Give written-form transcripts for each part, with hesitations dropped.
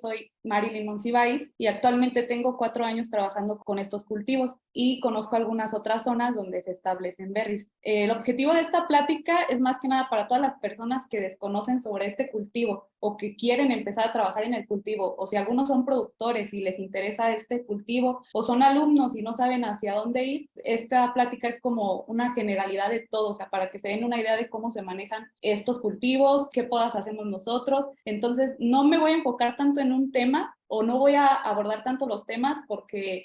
soy Marilyn Monsiváis y actualmente tengo 4 años trabajando con estos cultivos y conozco algunas otras zonas donde se establecen berries. El objetivo de esta plática es más que nada para todas las personas que desconocen sobre este cultivo o que quieren empezar a trabajar en el cultivo, o si algunos son productores y les interesa este cultivo, o son alumnos y no saben hacia dónde ir. Esta plática es como una generalidad de todo, o sea, para que se den una idea de cómo se manejan estos cultivos, qué podas hacemos nosotros. Entonces, no me voy a enfocar tanto en un tema o no voy a abordar tanto los temas porque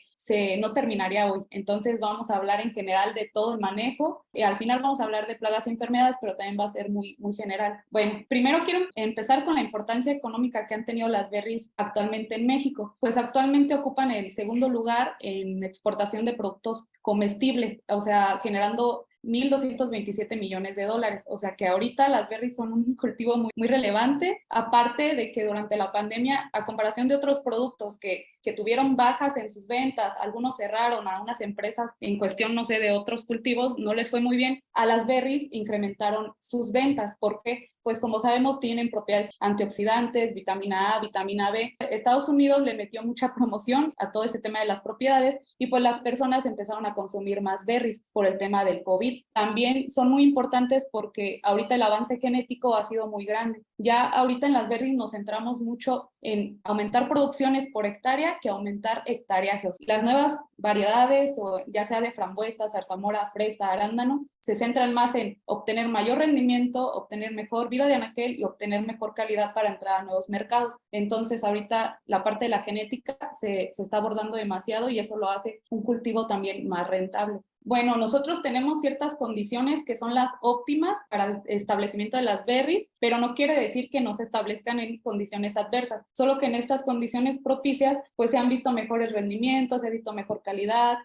no terminaría hoy. Entonces vamos a hablar en general de todo el manejo. Al final vamos a hablar de plagas y enfermedades, pero también va a ser muy, muy general. Bueno, primero quiero empezar con la importancia económica que han tenido las berries actualmente en México. Pues actualmente ocupan el segundo lugar en exportación de productos comestibles, o sea, generando 1.227 millones de dólares. O sea que ahorita las berries son un cultivo muy, muy relevante, aparte de que durante la pandemia, a comparación de otros productos que tuvieron bajas en sus ventas, algunos cerraron, a unas empresas en cuestión, no sé, de otros cultivos, no les fue muy bien, a las berries incrementaron sus ventas. ¿Por qué? Pues como sabemos tienen propiedades antioxidantes, vitamina A, vitamina B. Estados Unidos le metió mucha promoción a todo ese tema de las propiedades y pues las personas empezaron a consumir más berries por el tema del COVID. También son muy importantes porque ahorita el avance genético ha sido muy grande. Ya ahorita en las berries nos centramos mucho en aumentar producciones por hectárea que aumentar hectareajes. Las nuevas variedades, o ya sea de frambuesa, zarzamora, fresa, arándano, se centran más en obtener mayor rendimiento, obtener mejor vida de anaquel y obtener mejor calidad para entrar a nuevos mercados. Entonces ahorita la parte de la genética se está abordando demasiado y eso lo hace un cultivo también más rentable. Bueno, nosotros tenemos ciertas condiciones que son las óptimas para el establecimiento de las berries, pero no quiere decir que no se establezcan en condiciones adversas, solo que en estas condiciones propicias pues se han visto mejores rendimientos, se ha visto mejor calidad,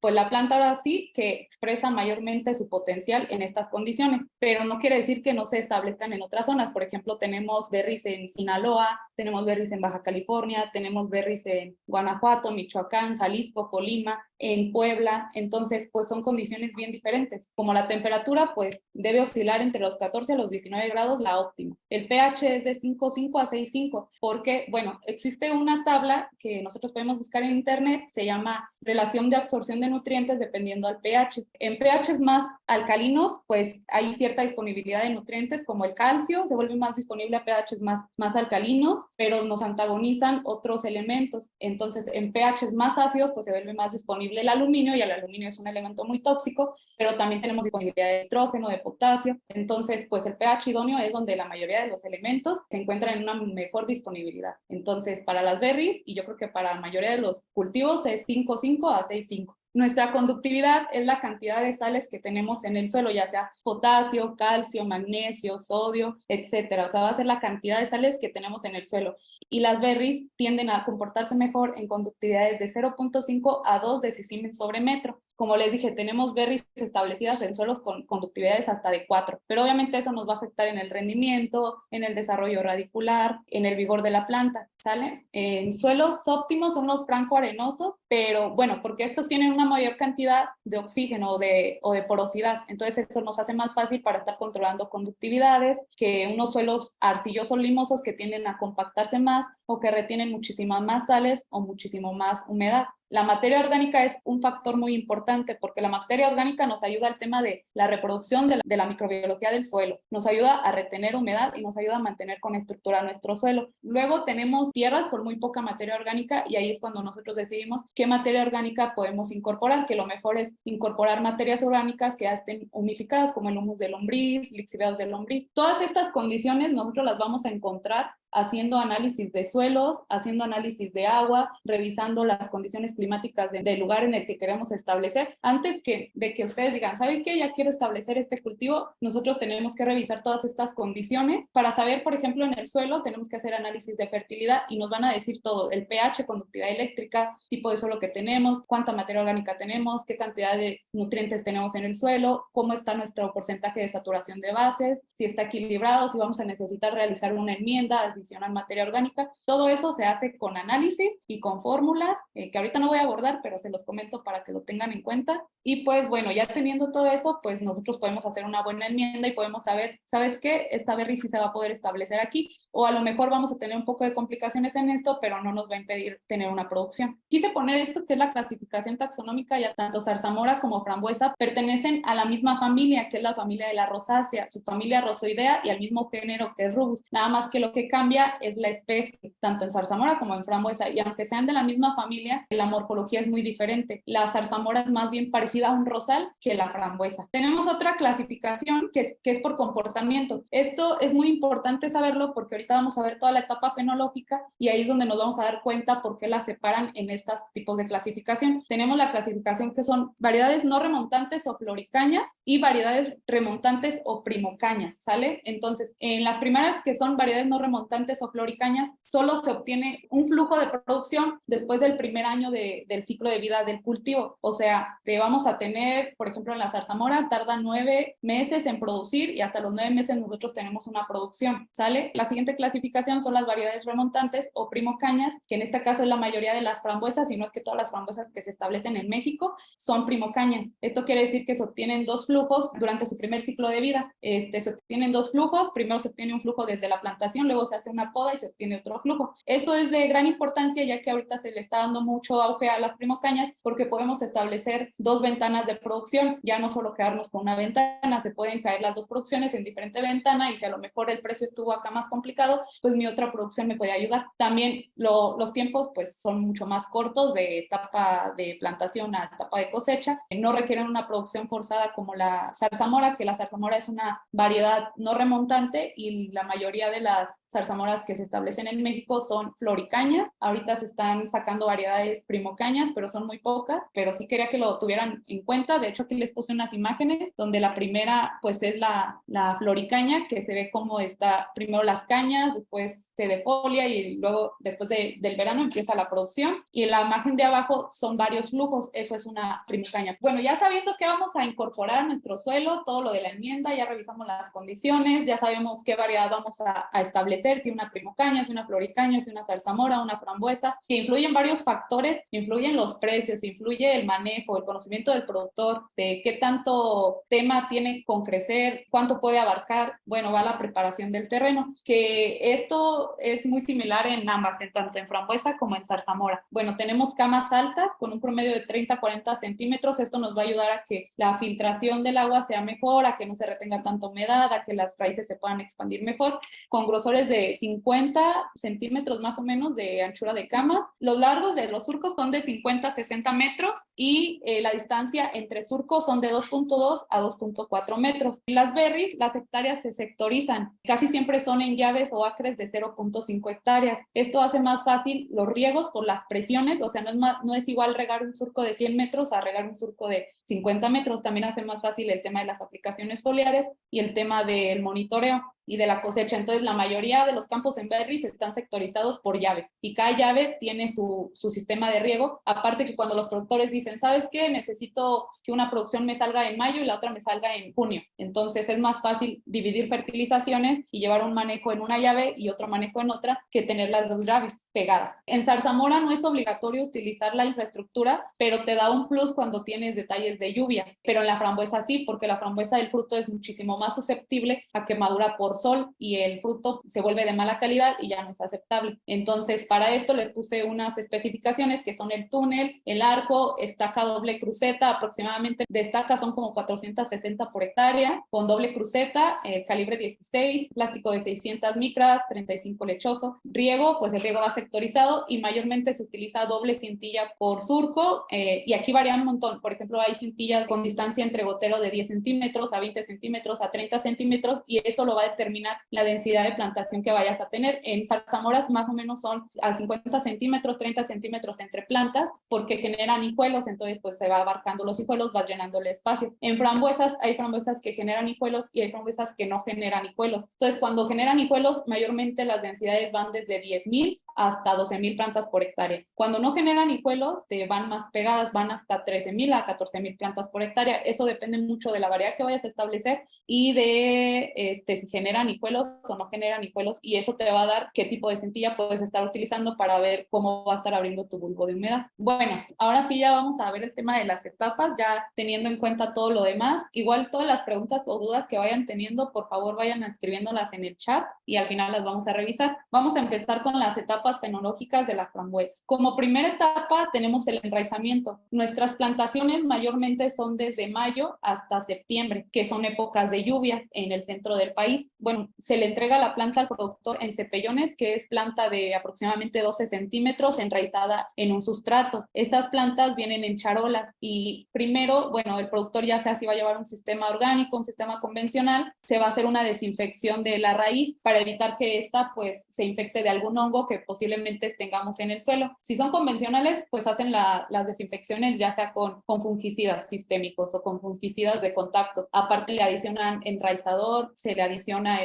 pues la planta ahora sí que expresa mayormente su potencial en estas condiciones, pero no quiere decir que no se establezcan en otras zonas. Por ejemplo, tenemos berries en Sinaloa, tenemos berries en Baja California, tenemos berries en Guanajuato, Michoacán, Jalisco, Colima, en Puebla. Entonces, pues son condiciones bien diferentes. Como la temperatura, pues debe oscilar entre los 14 a los 19 grados, la óptima. El pH es de 5.5 a 6.5, porque, bueno, existe una tabla que nosotros podemos buscar en internet, se llama relación de absorción de nutrientes dependiendo al pH. En pHs más alcalinos, pues hay cierta disponibilidad de nutrientes como el calcio, se vuelve más disponible a pHs más alcalinos, pero nos antagonizan otros elementos. Entonces, en pHs más ácidos, pues se vuelve más disponible el aluminio, y el aluminio es un elemento muy tóxico, pero también tenemos disponibilidad de nitrógeno, de potasio. Entonces, pues el pH idóneo es donde la mayoría de los elementos se encuentran en una mejor disponibilidad. Entonces, para las berries, y yo creo que para la mayoría de los cultivos, es 5.5 a 6.5. Nuestra conductividad es la cantidad de sales que tenemos en el suelo, ya sea potasio, calcio, magnesio, sodio, etcétera. O sea, va a ser la cantidad de sales que tenemos en el suelo. Y las berries tienden a comportarse mejor en conductividades de 0.5 a 2 decisiemens sobre metro. Como les dije, tenemos berries establecidas en suelos con conductividades hasta de 4, pero obviamente eso nos va a afectar en el rendimiento, en el desarrollo radicular, en el vigor de la planta, ¿sale? En suelos óptimos son los franco-arenosos, pero bueno, porque estos tienen una mayor cantidad de oxígeno o de porosidad, entonces eso nos hace más fácil para estar controlando conductividades que unos suelos arcillosos limosos que tienden a compactarse más o que retienen muchísimas más sales o muchísimo más humedad. La materia orgánica es un factor muy importante porque la materia orgánica nos ayuda al tema de la reproducción de la microbiología del suelo, nos ayuda a retener humedad y nos ayuda a mantener con estructura nuestro suelo. Luego tenemos tierras con muy poca materia orgánica y ahí es cuando nosotros decidimos qué materia orgánica podemos incorporar, que lo mejor es incorporar materias orgánicas que ya estén humificadas como el humus de lombriz, lixiviados de lombriz. Todas estas condiciones nosotros las vamos a encontrar haciendo análisis de suelos, haciendo análisis de agua, revisando las condiciones climáticas del lugar en el que queremos establecer. Antes de que ustedes digan, ¿saben qué? Ya quiero establecer este cultivo, nosotros tenemos que revisar todas estas condiciones para saber, por ejemplo, en el suelo tenemos que hacer análisis de fertilidad y nos van a decir todo, el pH, conductividad eléctrica, tipo de suelo que tenemos, cuánta materia orgánica tenemos, qué cantidad de nutrientes tenemos en el suelo, cómo está nuestro porcentaje de saturación de bases, si está equilibrado, si vamos a necesitar realizar una enmienda, adicionan materia orgánica. Todo eso se hace con análisis y con fórmulas que ahorita no voy a abordar, pero se los comento para que lo tengan en cuenta. Y pues bueno, ya teniendo todo eso, pues nosotros podemos hacer una buena enmienda y podemos saber, ¿sabes qué? Esta berry sí se va a poder establecer aquí, o a lo mejor vamos a tener un poco de complicaciones en esto, pero no nos va a impedir tener una producción. Quise poner esto que es la clasificación taxonómica, ya tanto zarzamora como frambuesa pertenecen a la misma familia, que es la familia de la rosácea, su familia Rosoidea, y al mismo género que es Rubus, nada más que lo que cambia es la especie, tanto en zarzamora como en frambuesa, y aunque sean de la misma familia, la morfología es muy diferente. La zarzamora es más bien parecida a un rosal que la frambuesa. Tenemos otra clasificación que es por comportamiento. Esto es muy importante saberlo porque ahorita vamos a ver toda la etapa fenológica y ahí es donde nos vamos a dar cuenta por qué las separan en estos tipos de clasificación. Tenemos la clasificación que son variedades no remontantes o floricañas y variedades remontantes o primocañas, ¿sale? Entonces, en las primeras, que son variedades no remontantes o floricañas, solo se obtiene un flujo de producción después del primer año del ciclo de vida del cultivo. O sea, te vamos a tener, por ejemplo, en la zarzamora, tarda 9 meses en producir y hasta los 9 meses nosotros tenemos una producción, ¿sale? La siguiente clasificación son las variedades remontantes o primocañas, que en este caso es la mayoría de las frambuesas, y no es que todas las frambuesas que se establecen en México son primocañas. Esto quiere decir que se obtienen dos flujos durante su primer ciclo de vida. Se obtienen dos flujos, primero se obtiene un flujo desde la plantación, luego se hace una poda y se obtiene otro flujo. Eso es de gran importancia ya que ahorita se le está dando mucho auge a las primocañas porque podemos establecer dos ventanas de producción, ya no solo quedarnos con una ventana, se pueden caer las dos producciones en diferente ventana y si a lo mejor el precio estuvo acá más complicado, pues mi otra producción me puede ayudar. También los tiempos pues son mucho más cortos de etapa de plantación a etapa de cosecha, no requieren una producción forzada como la zarzamora, que la zarzamora es una variedad no remontante y la mayoría de las zarzamoras que se establecen en México son floricañas. Ahorita se están sacando variedades primocañas, pero son muy pocas, pero sí quería que lo tuvieran en cuenta. De hecho, aquí les puse unas imágenes donde la primera pues es la floricaña, que se ve como está primero las cañas, después se defolia y luego después del verano empieza la producción. Y en la imagen de abajo son varios flujos, eso es una primocaña. Bueno, ya sabiendo que vamos a incorporar a nuestro suelo, todo lo de la enmienda, ya revisamos las condiciones, ya sabemos qué variedad vamos a establecer, si una primocaña, si una floricaña, si una zarzamora, una frambuesa, que influyen varios factores, influyen los precios, influye el manejo, el conocimiento del productor, de qué tanto tema tiene con crecer, cuánto puede abarcar, bueno, va la preparación del terreno, que esto es muy similar en ambas, tanto en frambuesa como en zarzamora. Bueno, tenemos camas altas con un promedio de 30 a 40 centímetros, esto nos va a ayudar a que la filtración del agua sea mejor, a que no se retenga tanta humedad, a que las raíces se puedan expandir mejor, con grosores de 50 centímetros más o menos de anchura de camas. Los largos de los surcos son de 50 a 60 metros y la distancia entre surcos son de 2.2 a 2.4 metros. Las berries, las hectáreas se sectorizan, casi siempre son en llaves o acres de 0.5 hectáreas. Esto hace más fácil los riegos por las presiones, o sea, no es igual regar un surco de 100 metros a regar un surco de 50 metros. También hace más fácil el tema de las aplicaciones foliares y el tema del monitoreo y de la cosecha. Entonces, la mayoría de los campos en berries están sectorizados por llaves y cada llave tiene su sistema de riego. Aparte que cuando los productores dicen, ¿sabes qué? Necesito que una producción me salga en mayo y la otra me salga en junio. Entonces, es más fácil dividir fertilizaciones y llevar un manejo en una llave y otro manejo en otra que tener las dos llaves pegadas. En zarzamora no es obligatorio utilizar la infraestructura, pero te da un plus cuando tienes detalles de lluvias. Pero en la frambuesa sí, porque la frambuesa del fruto es muchísimo más susceptible a quemadura por sol y el fruto se vuelve de mala calidad y ya no es aceptable. Entonces, para esto les puse unas especificaciones que son el túnel, el arco, estaca doble cruceta, aproximadamente de estaca son como 460 por hectárea, con doble cruceta, calibre 16, plástico de 600 micras, 35 lechoso. Riego, pues el riego va sectorizado y mayormente se utiliza doble cintilla por surco y aquí varía un montón. Por ejemplo, hay cintillas con distancia entre gotero de 10 centímetros a 20 centímetros a 30 centímetros y eso lo va a determinar la densidad de plantación que vayas a tener. En zarzamoras más o menos son a 50 centímetros, 30 centímetros entre plantas porque generan hijuelos, entonces pues se va abarcando los hijuelos, va llenando el espacio. En frambuesas hay frambuesas que generan hijuelos y hay frambuesas que no generan hijuelos. Entonces cuando generan hijuelos mayormente las densidades van desde 10,000 hasta 12,000 plantas por hectárea. Cuando no generan hijuelos, van más pegadas, van hasta 13,000 a 14,000 plantas por hectárea. Eso depende mucho de la variedad que vayas a establecer y de si generan hijuelos o no generan hijuelos, y eso te va a dar qué tipo de centilla puedes estar utilizando para ver cómo va a estar abriendo tu bulbo de humedad. Bueno, ahora sí ya vamos a ver el tema de las etapas, ya teniendo en cuenta todo lo demás. Igual todas las preguntas o dudas que vayan teniendo, por favor vayan escribiéndolas en el chat y al final las vamos a revisar. Vamos a empezar con las etapas fenológicas de la frambuesa. Como primera etapa tenemos el enraizamiento. Nuestras plantaciones mayormente son desde mayo hasta septiembre, que son épocas de lluvias en el centro del país. Bueno, se le entrega la planta al productor en cepellones, que es planta de aproximadamente 12 centímetros enraizada en un sustrato. Esas plantas vienen en charolas y primero, bueno, el productor ya sea si va a llevar un sistema orgánico, un sistema convencional, se va a hacer una desinfección de la raíz para evitar que esta pues se infecte de algún hongo que posiblemente tengamos en el suelo. Si son convencionales, pues hacen las desinfecciones ya sea con fungicidas sistémicos o con fungicidas de contacto. Aparte le adicionan enraizador, se le adiciona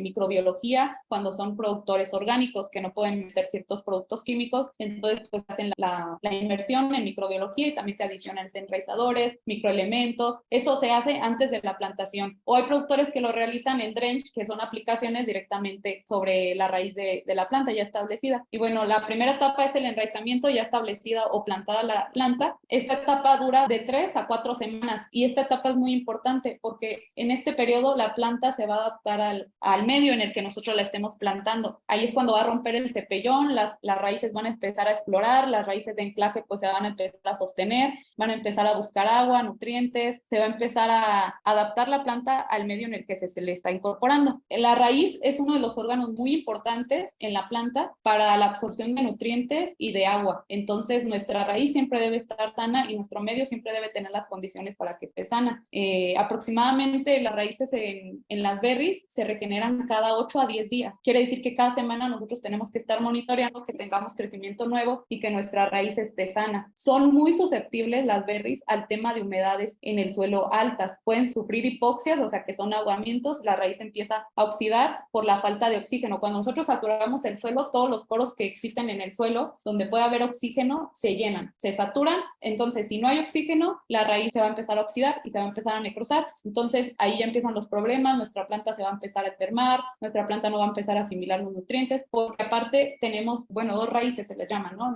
microbiología cuando son productores orgánicos que no pueden meter ciertos productos químicos, entonces pues hacen la inmersión en microbiología y también se adicionan enraizadores, microelementos. Eso se hace antes de la plantación. O hay productores que lo realizan en drench, que son aplicaciones directamente sobre la raíz de la planta ya establecida. Y bueno, la primera etapa es el enraizamiento ya establecida o plantada la planta. Esta etapa dura de 3 a 4 semanas y esta etapa es muy importante porque en este periodo la planta se va a adaptar al medio en el que nosotros la estemos plantando. Ahí es cuando va a romper el cepellón, las raíces van a empezar a explorar, las raíces de enclaje pues se van a empezar a sostener, van a empezar a buscar agua, nutrientes, se va a empezar a adaptar la planta al medio en el que se le está incorporando. La raíz es uno de los órganos muy importantes en la planta para la absorción de nutrientes y de agua. Entonces nuestra raíz siempre debe estar sana y nuestro medio siempre debe tener las condiciones para que esté sana. Aproximadamente las raíces en las berries se regeneran cada 8 a 10 días. Quiere decir que cada semana nosotros tenemos que estar monitoreando que tengamos crecimiento nuevo y que nuestra raíz esté sana. Son muy susceptibles las berries al tema de humedades en el suelo altas. Pueden sufrir hipoxias, o sea que son aguamientos, la raíz empieza a oxidar por la falta de oxígeno. Cuando nosotros saturamos el suelo, todos los poros que existen en el suelo, donde puede haber oxígeno, se llenan, se saturan. Entonces, si no hay oxígeno, la raíz se va a empezar a oxidar y se va a empezar a necrosar. Entonces, ahí ya empiezan los problemas, nuestra planta se va a empezar a enfermar, nuestra planta no va a empezar a asimilar los nutrientes, porque aparte tenemos, bueno, dos raíces se les llaman, ¿no?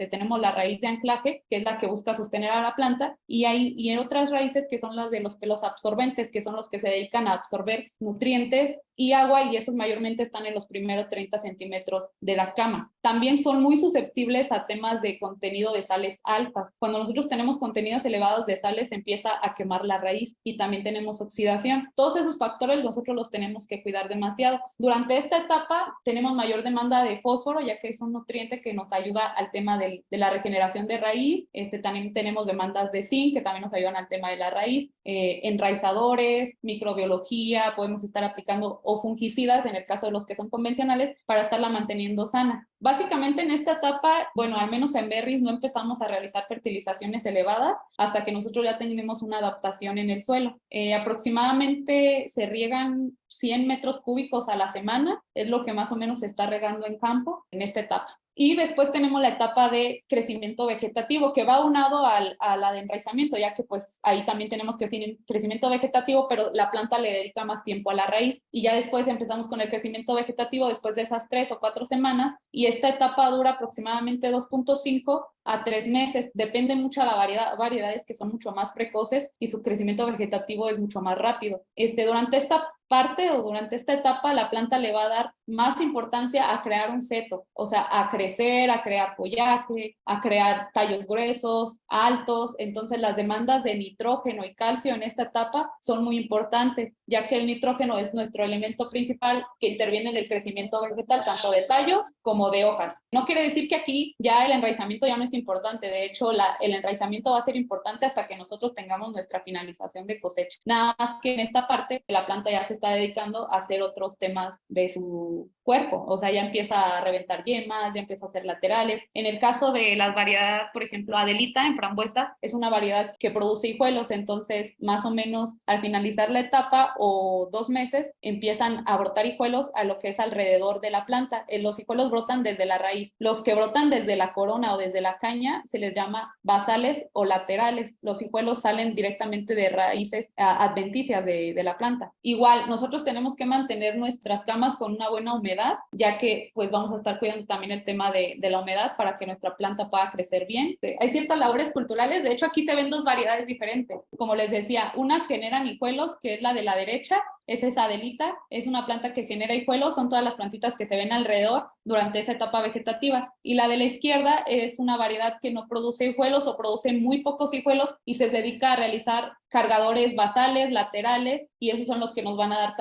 Tenemos la raíz de anclaje, que es la que busca sostener a la planta, y en otras raíces que son las de los pelos absorbentes, que son los que se dedican a absorber nutrientes y agua, y esos mayormente están en los primeros 30 centímetros de las camas. También son muy susceptibles a temas de contenido de sales altas. Cuando nosotros tenemos contenidos elevados de sales, se empieza a quemar la raíz y también tenemos oxidación. Todos esos factores nosotros los tenemos que cuidar demasiado. Durante esta etapa tenemos mayor demanda de fósforo, ya que es un nutriente que nos ayuda al tema de la regeneración de raíz. También tenemos demandas de zinc, que también nos ayudan al tema de la raíz, enraizadores, microbiología, podemos estar aplicando o fungicidas, en el caso de los que son convencionales, para estarla manteniendo sana. Básicamente en esta etapa, bueno, al menos en berries no empezamos a realizar fertilizaciones elevadas hasta que nosotros ya tenemos una adaptación en el suelo. Aproximadamente se riegan 100 metros cúbicos a la semana, es lo que más o menos se está regando en campo en esta etapa. Y después tenemos la etapa de crecimiento vegetativo, que va aunado a la de enraizamiento, ya que pues ahí también tenemos crecimiento vegetativo, pero la planta le dedica más tiempo a la raíz. Y ya después empezamos con el crecimiento vegetativo después de esas 3 o 4 semanas, y esta etapa dura aproximadamente 2.5 a 3 meses. Depende mucho de la variedades que son mucho más precoces y su crecimiento vegetativo es mucho más rápido. Durante esta parte o durante esta etapa, la planta le va a dar más importancia a crear un seto, o sea, a crecer, a crear follaje, a crear tallos gruesos, altos. Entonces las demandas de nitrógeno y calcio en esta etapa son muy importantes, ya que el nitrógeno es nuestro elemento principal que interviene en el crecimiento vegetal, tanto de tallos como de hojas. No quiere decir que aquí ya el enraizamiento ya no es importante. De hecho, el enraizamiento va a ser importante hasta que nosotros tengamos nuestra finalización de cosecha. Nada más que en esta parte la planta ya se está dedicando a hacer otros temas de su cuerpo, o sea, ya empieza a reventar yemas, ya empieza a hacer laterales. En el caso de las variedades, por ejemplo, Adelita en frambuesa es una variedad que produce hijuelos, entonces más o menos al finalizar la etapa o 2 meses empiezan a brotar hijuelos a lo que es alrededor de la planta. Los hijuelos brotan desde la raíz. Los que brotan desde la corona o desde la caña se les llama basales o laterales. Los hijuelos salen directamente de raíces adventicias de la planta. Igual, nosotros tenemos que mantener nuestras camas con una buena humedad, ya que pues vamos a estar cuidando también el tema de la humedad para que nuestra planta pueda crecer bien. Hay ciertas labores culturales, de hecho aquí se ven 2 variedades diferentes. Como les decía, unas generan hijuelos, que es la de la derecha, esa es Adelita, es una planta que genera hijuelos, son todas las plantitas que se ven alrededor durante esa etapa vegetativa. Y la de la izquierda es una variedad que no produce hijuelos o produce muy pocos hijuelos y se dedica a realizar cargadores basales, laterales, y esos son los que nos van a dar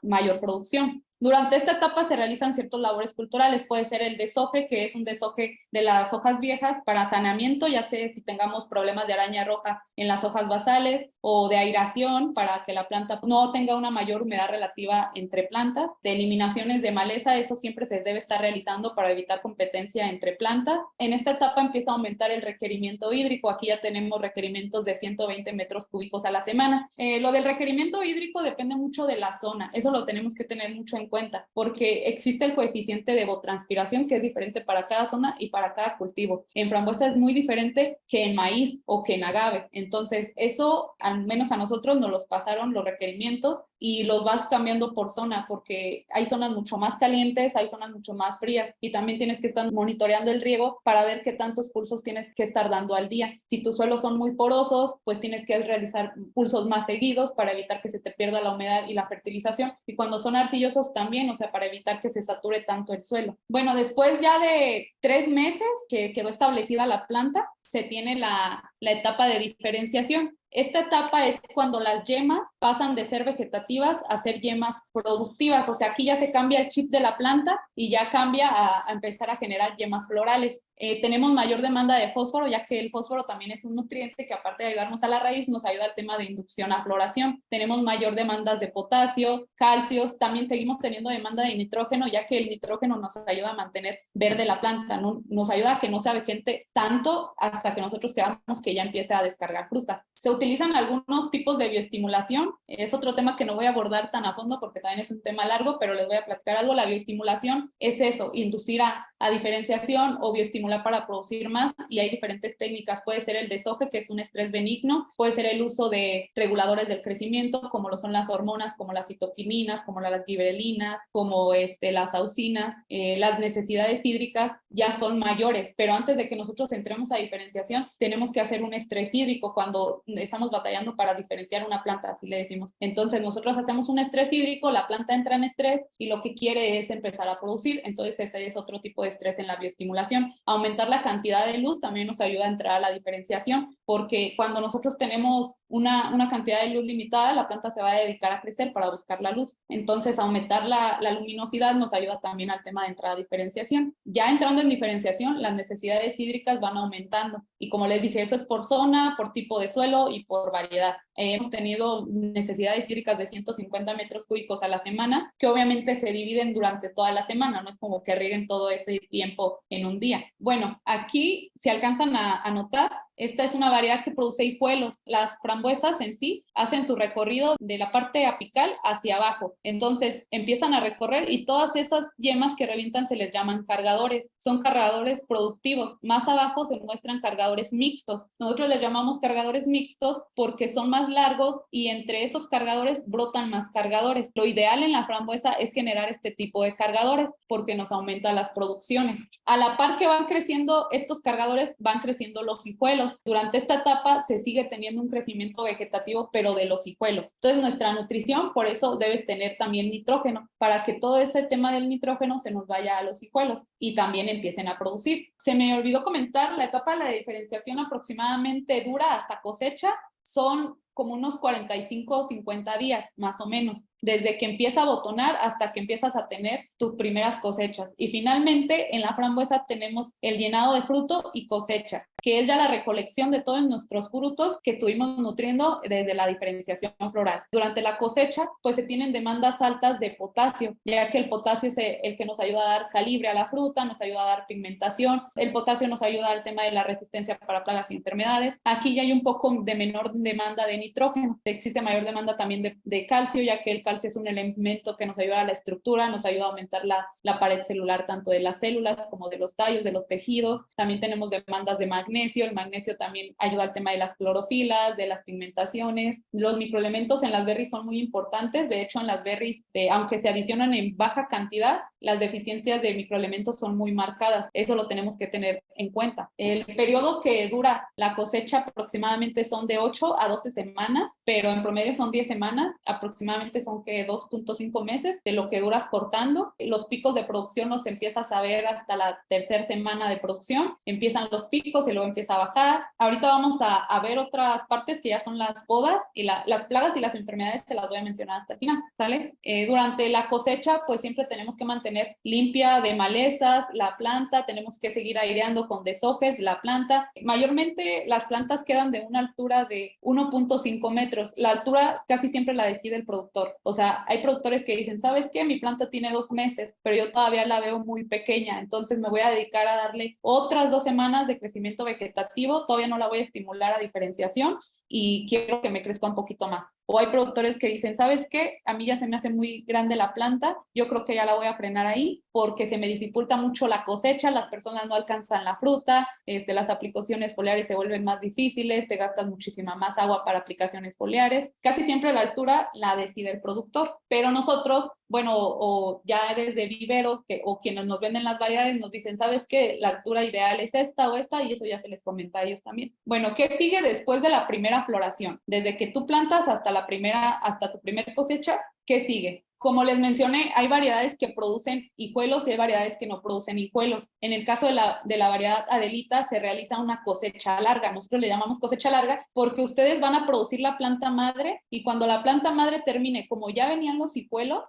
mayor producción. Durante esta etapa se realizan ciertas labores culturales, puede ser el deshoje, que es un deshoje de las hojas viejas para saneamiento, ya sea si tengamos problemas de araña roja en las hojas basales, o de aireación para que la planta no tenga una mayor humedad relativa entre plantas, de eliminaciones de maleza, eso siempre se debe estar realizando para evitar competencia entre plantas. En esta etapa empieza a aumentar el requerimiento hídrico, aquí ya tenemos requerimientos de 120 metros cúbicos a la semana. Lo del requerimiento hídrico depende mucho de la zona, eso lo tenemos que tener mucho en cuenta, porque existe el coeficiente de evapotranspiración que es diferente para cada zona y para cada cultivo. En frambuesa es muy diferente que en maíz o que en agave, entonces eso al menos a nosotros nos los pasaron los requerimientos y los vas cambiando por zona, porque hay zonas mucho más calientes, hay zonas mucho más frías, y también tienes que estar monitoreando el riego para ver qué tantos pulsos tienes que estar dando al día. Si tus suelos son muy porosos, pues tienes que realizar pulsos más seguidos para evitar que se te pierda la humedad y la fertilización, y cuando son arcillosos también, o sea, para evitar que se sature tanto el suelo. Bueno, después ya de 3 meses que quedó establecida la planta, se tiene la etapa de diferenciación. Esta etapa es cuando las yemas pasan de ser vegetativas a ser yemas productivas, o sea, aquí ya se cambia el chip de la planta y ya cambia a empezar a generar yemas florales. Tenemos mayor demanda de fósforo, ya que el fósforo también es un nutriente que, aparte de ayudarnos a la raíz, nos ayuda al tema de inducción a floración. Tenemos mayor demanda de potasio, calcios, también seguimos teniendo demanda de nitrógeno, ya que el nitrógeno nos ayuda a mantener verde la planta, ¿no? Nos ayuda a que no se avejente tanto hasta que nosotros queramos que ya empiece a descargar fruta. Se utilizan algunos tipos de bioestimulación, es otro tema que no voy a abordar tan a fondo porque también es un tema largo, pero les voy a platicar algo. La bioestimulación es eso, inducir a diferenciación o bioestimular para producir más, y hay diferentes técnicas. Puede ser el deshoje, que es un estrés benigno, puede ser el uso de reguladores del crecimiento, como lo son las hormonas, como las citoquininas, como las giberelinas, como las auxinas. Las necesidades hídricas ya son mayores, pero antes de que nosotros entremos a diferenciación, tenemos que hacer un estrés hídrico cuando estamos batallando para diferenciar una planta, así le decimos. Entonces nosotros hacemos un estrés hídrico, la planta entra en estrés y lo que quiere es empezar a producir, entonces ese es otro tipo de estrés en la bioestimulación. Aumentar la cantidad de luz también nos ayuda a entrar a la diferenciación, porque cuando nosotros tenemos una cantidad de luz limitada, la planta se va a dedicar a crecer para buscar la luz. Entonces aumentar la luminosidad nos ayuda también al tema de entrada a diferenciación. Ya entrando en diferenciación, las necesidades hídricas van aumentando, y como les dije, eso es por zona, por tipo de suelo y por variedad. Hemos tenido necesidades hídricas de 150 metros cúbicos a la semana, que obviamente se dividen durante toda la semana, no es como que rieguen todo ese tiempo en un día. Bueno, aquí si alcanzan a notar, esta es una variedad que produce hijuelos. Las frambuesas en sí hacen su recorrido de la parte apical hacia abajo. Entonces empiezan a recorrer y todas esas yemas que revientan se les llaman cargadores. Son cargadores productivos. Más abajo se muestran cargadores mixtos. Nosotros les llamamos cargadores mixtos porque son más largos y entre esos cargadores brotan más cargadores. Lo ideal en la frambuesa es generar este tipo de cargadores porque nos aumenta las producciones. A la par que van creciendo estos cargadores, van creciendo los hijuelos. Durante esta etapa se sigue teniendo un crecimiento vegetativo, pero de los hijuelos. Entonces nuestra nutrición, por eso debe tener también nitrógeno, para que todo ese tema del nitrógeno se nos vaya a los hijuelos y también empiecen a producir. Se me olvidó comentar, la etapa de la diferenciación aproximadamente dura hasta cosecha, son como unos 45 o 50 días, más o menos, desde que empieza a botonar hasta que empiezas a tener tus primeras cosechas. Y finalmente, en la frambuesa tenemos el llenado de fruto y cosecha, que es ya la recolección de todos nuestros frutos que estuvimos nutriendo desde la diferenciación floral. Durante la cosecha, pues se tienen demandas altas de potasio, ya que el potasio es el que nos ayuda a dar calibre a la fruta, nos ayuda a dar pigmentación, el potasio nos ayuda al tema de la resistencia para plagas y enfermedades. Aquí ya hay un poco de menor demanda de nitrógeno, existe mayor demanda también de calcio, ya que el calcio es un elemento que nos ayuda a la estructura, nos ayuda a aumentar la pared celular tanto de las células como de los tallos, de los tejidos. También tenemos demandas de magnesio, el magnesio también ayuda al tema de las clorofilas, de las pigmentaciones. Los microelementos en las berries son muy importantes, de hecho en las berries, aunque se adicionan en baja cantidad, las deficiencias de microelementos son muy marcadas, eso lo tenemos que tener en cuenta. El periodo que dura la cosecha aproximadamente son de 8 a 12 semanas, pero en promedio son 10 semanas, aproximadamente son que 2.5 meses de lo que duras cortando. Los picos de producción los empiezas a ver hasta la tercera semana de producción, empiezan los picos y luego empieza a bajar. Ahorita vamos a ver otras partes que ya son las podas y las plagas y las enfermedades, te las voy a mencionar hasta el final, ¿sale? Durante la cosecha, pues siempre tenemos que mantener limpia de malezas la planta, tenemos que seguir aireando con deshojes la planta. Mayormente las plantas quedan de una altura de 1.5 metros. La altura casi siempre la decide el productor. O sea, hay productores que dicen, ¿sabes qué? Mi planta tiene 2 meses, pero yo todavía la veo muy pequeña, entonces me voy a dedicar a darle otras 2 semanas de crecimiento vegetativo, todavía no la voy a estimular a diferenciación y quiero que me crezca un poquito más. O hay productores que dicen, ¿sabes qué? A mí ya se me hace muy grande la planta, yo creo que ya la voy a frenar ahí porque se me dificulta mucho la cosecha, las personas no alcanzan la fruta, las aplicaciones foliares se vuelven más difíciles, te gastas muchísima más agua para aplicaciones foliares. Casi siempre la altura la decide el productor, pero nosotros, bueno, o ya desde vivero o quienes nos venden las variedades nos dicen, ¿sabes qué? La altura ideal es esta o esta, y eso ya se les comenta a ellos también. Bueno, ¿qué sigue después de la primera floración? Desde que tú plantas hasta tu primera cosecha, ¿qué sigue? Como les mencioné, hay variedades que producen hijuelos y hay variedades que no producen hijuelos. En el caso de la variedad Adelita se realiza una cosecha larga. Nosotros le llamamos cosecha larga porque ustedes van a producir la planta madre y cuando la planta madre termine, como ya venían los hijuelos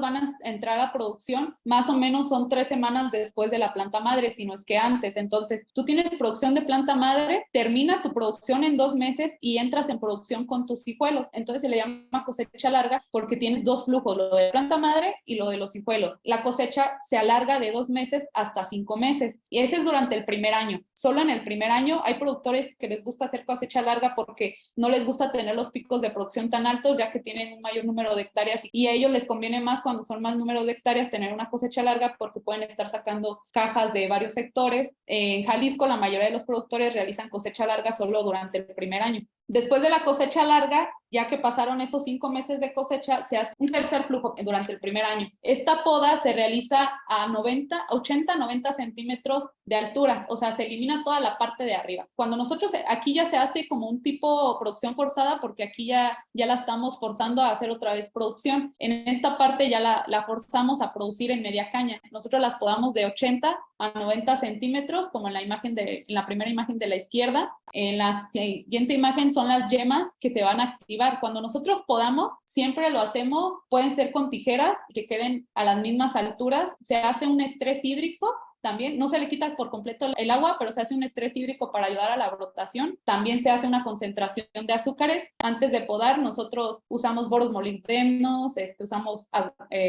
van a entrar a producción más o menos son 3 semanas después de la planta madre, si no es que antes. Entonces, tú tienes producción de planta madre, termina tu producción en 2 meses y entras en producción con tus hijuelos. Entonces se le llama cosecha larga porque tienes 2 flujos, lo de planta madre y lo de los hijuelos. La cosecha se alarga de 2 meses hasta 5 meses y ese es durante el primer año. Solo en el primer año hay productores que les gusta hacer cosecha larga porque no les gusta tener los picos de producción tan altos ya que tienen un mayor número de hectáreas y a ellos les conviene más cuando son más números de hectáreas tener una cosecha larga porque pueden estar sacando cajas de varios sectores. En Jalisco la mayoría de los productores realizan cosecha larga solo durante el primer año. Después de la cosecha larga, ya que pasaron esos 5 meses de cosecha, se hace un tercer flujo durante el primer año. Esta poda se realiza a 80-90 centímetros de altura, o sea, se elimina toda la parte de arriba. Cuando nosotros, aquí ya se hace como un tipo producción forzada, porque aquí ya la estamos forzando a hacer otra vez producción. En esta parte ya la forzamos a producir en media caña. Nosotros las podamos de 80 a 90 centímetros, como en la primera imagen de la izquierda. En la siguiente imagen son las yemas que se van a activar. Cuando nosotros podamos, siempre lo hacemos, pueden ser con tijeras que queden a las mismas alturas. Se hace un estrés hídrico. También no se le quita por completo el agua, pero se hace un estrés hídrico para ayudar a la brotación. También se hace una concentración de azúcares. Antes de podar, nosotros usamos boros molibdenos, usamos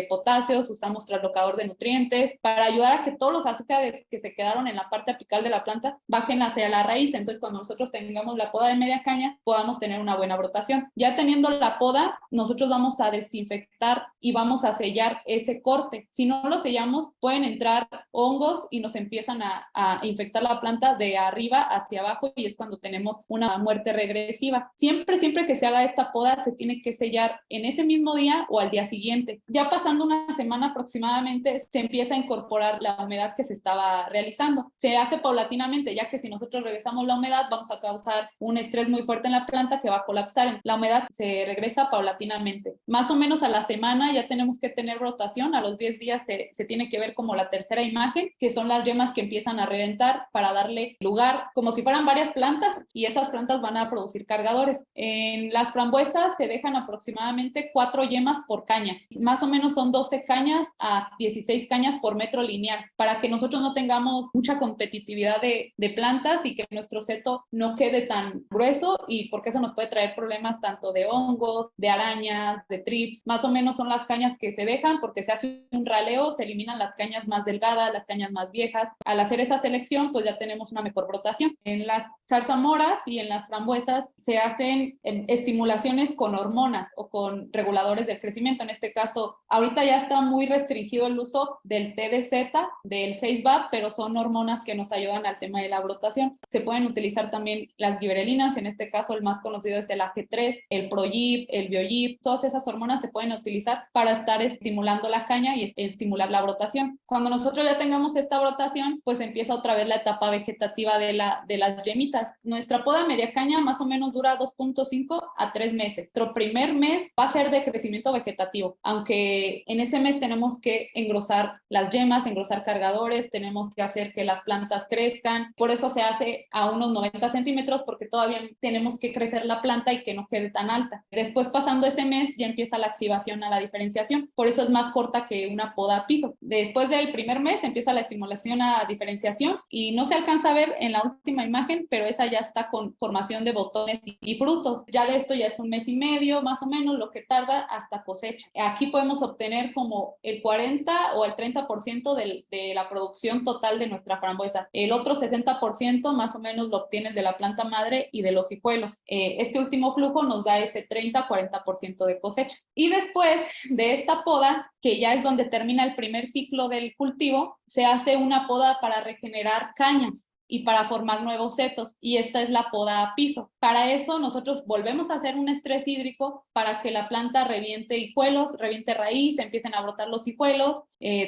potasios, usamos translocador de nutrientes para ayudar a que todos los azúcares que se quedaron en la parte apical de la planta bajen hacia la raíz. Entonces, cuando nosotros tengamos la poda de media caña, podamos tener una buena brotación. Ya teniendo la poda, nosotros vamos a desinfectar y vamos a sellar ese corte. Si no lo sellamos, pueden entrar hongos y nos empiezan a infectar la planta de arriba hacia abajo y es cuando tenemos una muerte regresiva. Siempre que se haga esta poda se tiene que sellar en ese mismo día o al día siguiente. Ya pasando una semana aproximadamente se empieza a incorporar la humedad que se estaba realizando. Se hace paulatinamente, ya que si nosotros regresamos la humedad vamos a causar un estrés muy fuerte en la planta que va a colapsar. La humedad se regresa paulatinamente. Más o menos a la semana ya tenemos que tener brotación, a los 10 días se tiene que ver como la tercera imagen, que que son las yemas que empiezan a reventar para darle lugar, como si fueran varias plantas, y esas plantas van a producir cargadores. En las frambuesas se dejan aproximadamente 4 yemas por caña. Más o menos son 12 cañas a 16 cañas por metro lineal, para que nosotros no tengamos mucha competitividad de plantas y que nuestro seto no quede tan grueso, y porque eso nos puede traer problemas tanto de hongos, de arañas, de trips. Más o menos son las cañas que se dejan porque se hace un raleo, se eliminan las cañas más delgadas, las cañas más viejas. Al hacer esa selección, pues ya tenemos una mejor brotación. En las zarzamoras y en las frambuesas se hacen estimulaciones con hormonas o con reguladores del crecimiento. En este caso, ahorita ya está muy restringido el uso del TDZ, del 6-VAP, pero son hormonas que nos ayudan al tema de la brotación. Se pueden utilizar también las giberelinas, en este caso el más conocido es el AG3, el ProYib, el BioYib. Todas esas hormonas se pueden utilizar para estar estimulando la caña y estimular la brotación. Cuando nosotros ya tengamos esta brotación, pues empieza otra vez la etapa vegetativa de las yemitas. Nuestra poda media caña más o menos dura 2.5 a 3 meses. Nuestro primer mes va a ser de crecimiento vegetativo, aunque en ese mes tenemos que engrosar las yemas, engrosar cargadores, tenemos que hacer que las plantas crezcan. Por eso se hace a unos 90 centímetros, porque todavía tenemos que crecer la planta y que no quede tan alta. Después, pasando ese mes, ya empieza la activación a la diferenciación. Por eso es más corta que una poda a piso. Después del primer mes empieza la estimulación a diferenciación y no se alcanza a ver en la última imagen, pero esa ya está con formación de botones y frutos. Ya esto ya es un mes y medio, más o menos, lo que tarda hasta cosecha. Aquí podemos obtener como el 40 o el 30% de la producción total de nuestra frambuesa. El otro 60% más o menos lo obtienes de la planta madre y de los hijuelos. Este último flujo nos da ese 30-40% de cosecha. Y después de esta poda, que ya es donde termina el primer ciclo del cultivo, se hace una poda para regenerar cañas y para formar nuevos setos, y esta es la poda a piso. Para eso nosotros volvemos a hacer un estrés hídrico para que la planta reviente hijuelos, reviente raíz, empiecen a brotar los hijuelos.